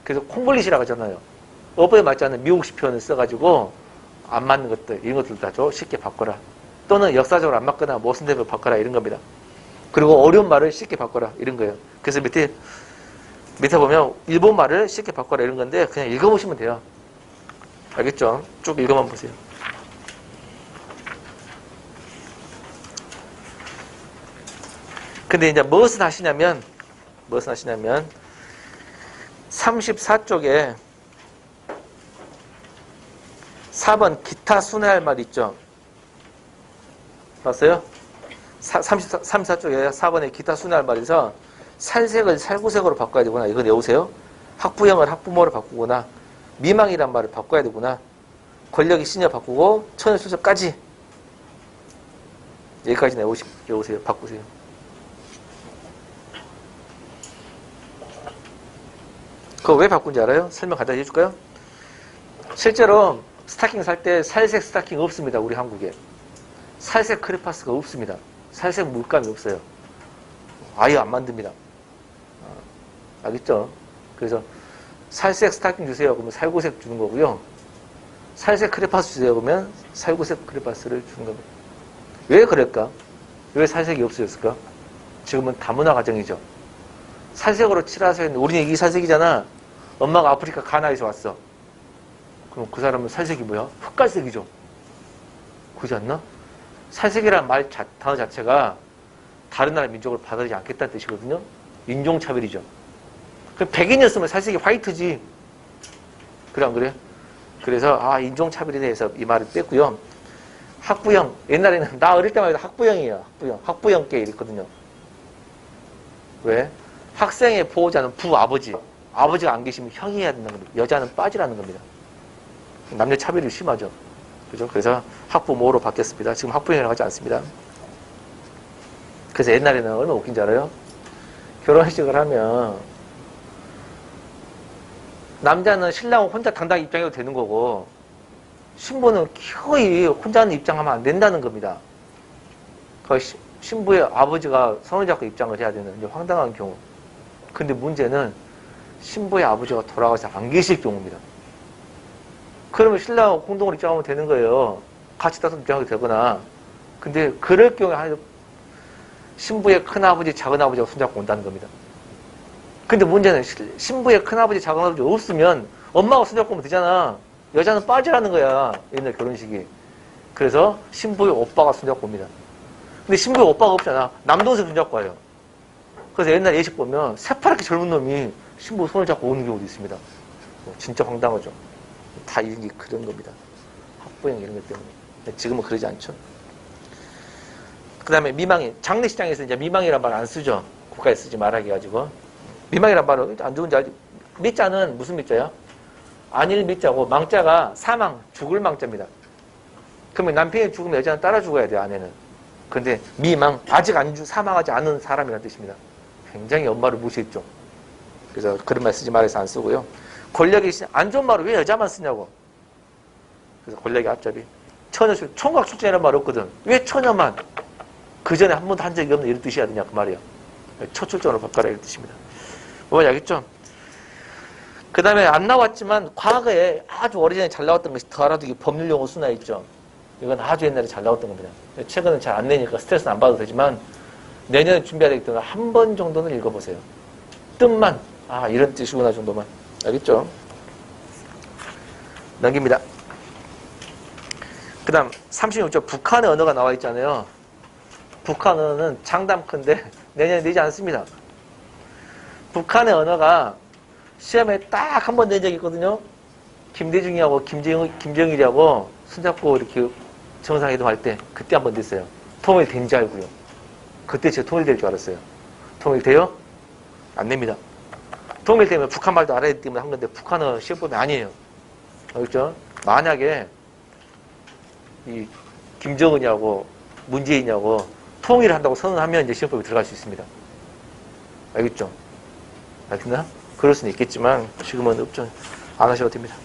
그래서 콩글리시라고 하잖아요. 어법에 맞지 않는 미국식 표현을 써가지고 안 맞는 것들 이런 것들 다 쉽게 바꿔라. 또는 역사적으로 안 맞거나 무슨 대로 바꿔라 이런 겁니다. 그리고 어려운 말을 쉽게 바꿔라 이런 거예요. 그래서 밑에 보면 일본 말을 쉽게 바꿔라 이런 건데 그냥 읽어보시면 돼요. 알겠죠? 쭉 읽어만 보세요. 근데 이제 무엇을 하시냐면 34쪽에 4번 기타 순회할 말 있죠? 봤어요? 34쪽에 4번에 기타 순회할 말에서 살색을 살구색으로 바꿔야 되구나. 이거 외우세요. 학부형을 학부모로 바꾸거나 미망이란 말을 바꿔야 되구나. 권력이 시녀 바꾸고 천연수석까지 여기까지 외우세요. 바꾸세요. 그거 왜 바꾼지 알아요? 설명 간단히 해줄까요? 실제로 스타킹 살 때 살색 스타킹 없습니다. 우리 한국에. 살색 크레파스가 없습니다. 살색 물감이 없어요. 아예 안 만듭니다. 알겠죠? 그래서 살색 스타킹 주세요. 그러면 살구색 주는 거고요. 살색 크레파스 주세요. 그러면 살구색 크레파스를 주는 겁니다. 왜 그럴까? 왜 살색이 없어졌을까? 지금은 다문화 가정이죠. 살색으로 칠하세요. 우리는 이 살색이잖아. 엄마가 아프리카 가나에서 왔어. 그럼 그 사람은 살색이 뭐야? 흑갈색이죠. 그렇지 않나? 살색이라는 단어 자체가 다른 나라 민족을 받아들이지 않겠다는 뜻이거든요. 인종차별이죠. 그럼 백인이었으면 살색이 화이트지. 그래 안 그래? 그래서 인종차별에 대해서 이 말을 뺐고요. 학부형. 옛날에는 나 어릴 때만 해도 학부형이에요. 학부형께 이랬거든요. 왜? 학생의 보호자는 부아버지. 아버지가 안 계시면 형이 해야 된다는 겁니다. 여자는 빠지라는 겁니다. 남녀 차별이 심하죠. 그죠? 그래서 학부모로 바뀌었습니다. 지금 학부형이라고 하지 않습니다. 그래서 옛날에는 얼마나 웃긴지 알아요? 결혼식을 하면 남자는 신랑 혼자 당당히 입장해도 되는 거고 신부는 거의 혼자는 입장하면 안 된다는 겁니다. 그 신부의 아버지가 손을 잡고 입장을 해야 되는 이제 황당한 경우. 근데 문제는 신부의 아버지가 돌아가서 안 계실 경우입니다. 그러면 신랑하고 공동으로 입장하면 되는 거예요. 같이 따서 입장하게 되거나. 근데 그럴 경우에 신부의 큰아버지, 작은아버지가 손잡고 온다는 겁니다. 근데 문제는 신부의 큰아버지, 작은아버지 없으면 엄마가 손잡고 오면 되잖아. 여자는 빠지라는 거야. 옛날 결혼식이. 그래서 신부의 오빠가 손잡고 옵니다. 근데 신부의 오빠가 없잖아. 남동생 손잡고 와요. 그래서 옛날 예식 보면 새파랗게 젊은 놈이 신부 손을 잡고 오는 경우도 있습니다. 진짜 황당하죠. 다 이게 그런 겁니다. 학부형 이런 것 때문에. 지금은 그러지 않죠. 그 다음에 미망인. 장례식장에서 이제 미망이란 말 안 쓰죠. 국가에 쓰지 말라고 해가지고. 미망이란 말은 안 좋은지 알지? 미자는 무슨 미자야? 안일 미자고 망자가 사망, 죽을 망자입니다. 그러면 남편이 죽으면 여자는 따라 죽어야 돼요, 아내는. 근데 미망, 아직 사망하지 않은 사람이라는 뜻입니다. 굉장히 엄마를 무시했죠. 그래서 그런 말 쓰지 말아서 안 쓰고요. 권력이 안 좋은 말을 왜 여자만 쓰냐고. 그래서 권력의 앞잡이. 처녀, 총각 출전이라는 말 없거든. 왜 처녀만? 그 전에 한 번도 한 적이 없는 이런 뜻이야 되냐 그 말이야. 초출전으로 바꿔라 이런 뜻입니다. 뭔지 알겠죠? 그 다음에 안 나왔지만 과거에 아주 오래전에 잘 나왔던 것이 더 알아두기 법률용어 순화 있죠. 이건 아주 옛날에 잘 나왔던 겁니다. 최근은 잘 안 내니까 스트레스는 안 받아도 되지만 내년에 준비해야 되기 때문에 한 번 정도는 읽어보세요. 뜻만 이런 뜻이구나 정도만. 알겠죠? 넘깁니다. 그 다음 36조 북한의 언어가 나와 있잖아요. 북한 언어는 장담컨대 내년에 내지 않습니다. 북한의 언어가 시험에 딱 한 번 낸 적이 있거든요. 김대중이하고 김정일이하고 손잡고 이렇게 정상회담 할 때 그때 한 번 냈어요. 통일된 줄 알고요. 그때 제가 통일될 줄 알았어요. 통일돼요? 안 냅니다. 통일되면 북한 말도 알아야 되기 때문에 한 건데 북한어 시험법이 아니에요. 알겠죠? 만약에 이 김정은이하고 문재인이하고 통일을 한다고 선언하면 이제 시험법에 들어갈 수 있습니다. 알겠죠? 알겠나? 그럴 수는 있겠지만 지금은 없죠. 안 하셔도 됩니다.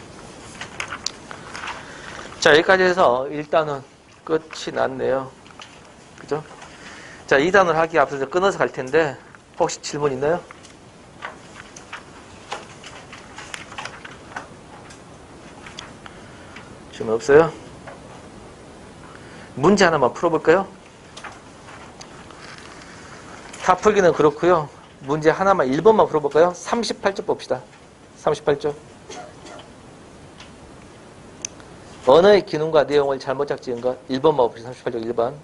자, 여기까지 해서 1단원 끝이 났네요. 그죠? 자, 2단원 하기 앞서서 끊어서 갈 텐데 혹시 질문 있나요? 질문 없어요? 문제 하나만 풀어볼까요? 다 풀기는 그렇고요. 문제 하나만 1번만 풀어볼까요? 38쪽 봅시다. 38쪽. 언어의 기능과 내용을 잘못 작지은 것. 1번만 봅시다. 38쪽 1번.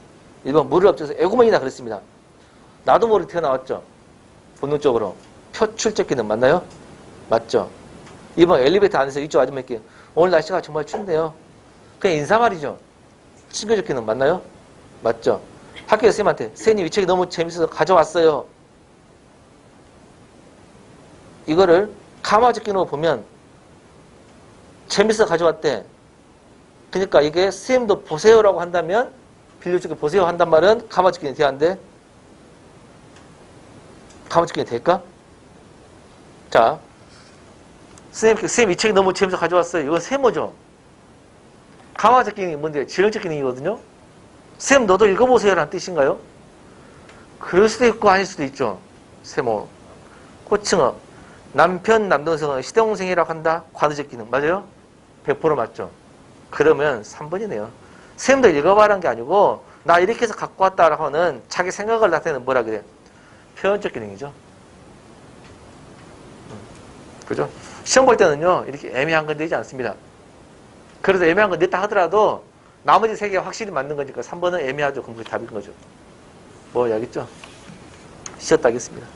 1번 물을 엎쳐서 애구멍이다 그랬습니다. 나도 모르게 튀어나왔죠. 본능적으로. 표출적 기능 맞나요? 맞죠. 2번 엘리베이터 안에서 이쪽 아줌마께 오늘 날씨가 정말 춥네요. 그냥 인사말이죠. 친교적 기능 맞나요? 맞죠. 학교에서 쌤한테 선생님 이 책이 너무 재밌어서 가져왔어요. 이거를 가마적 기능으로 보면 재밌어서 가져왔대. 그러니까 이게 선생님도 보세요라고 한다면 빌려주게 보세요 한단 말은 가마적 기능이 돼야 안 돼? 가마적 기능이 될까? 자, 선생님 이 책이 너무 재밌어서 가져왔어요. 이건 세모죠. 가마적 기능이 뭔데? 지령적 기능이거든요. 쌤 너도 읽어보세요 라는 뜻인가요? 그럴 수도 있고 아닐 수도 있죠. 세모. 호칭어. 남편, 남동생은 시동생이라고 한다. 과도적 기능. 맞아요? 100% 맞죠? 그러면 3번이네요. 쌤도 읽어봐라는 게 아니고 나 이렇게 해서 갖고 왔다라고 하는 자기 생각을 나타내는 뭐라 그래? 표현적 기능이죠. 그죠? 시험 볼 때는요. 이렇게 애매한 건 되지 않습니다. 그래서 애매한 건 냈다 하더라도 나머지 3개가 확실히 맞는 거니까 3번은 애매하죠. 그럼 그게 답인 거죠. 뭐 알겠죠? 쉬었다 하겠습니다.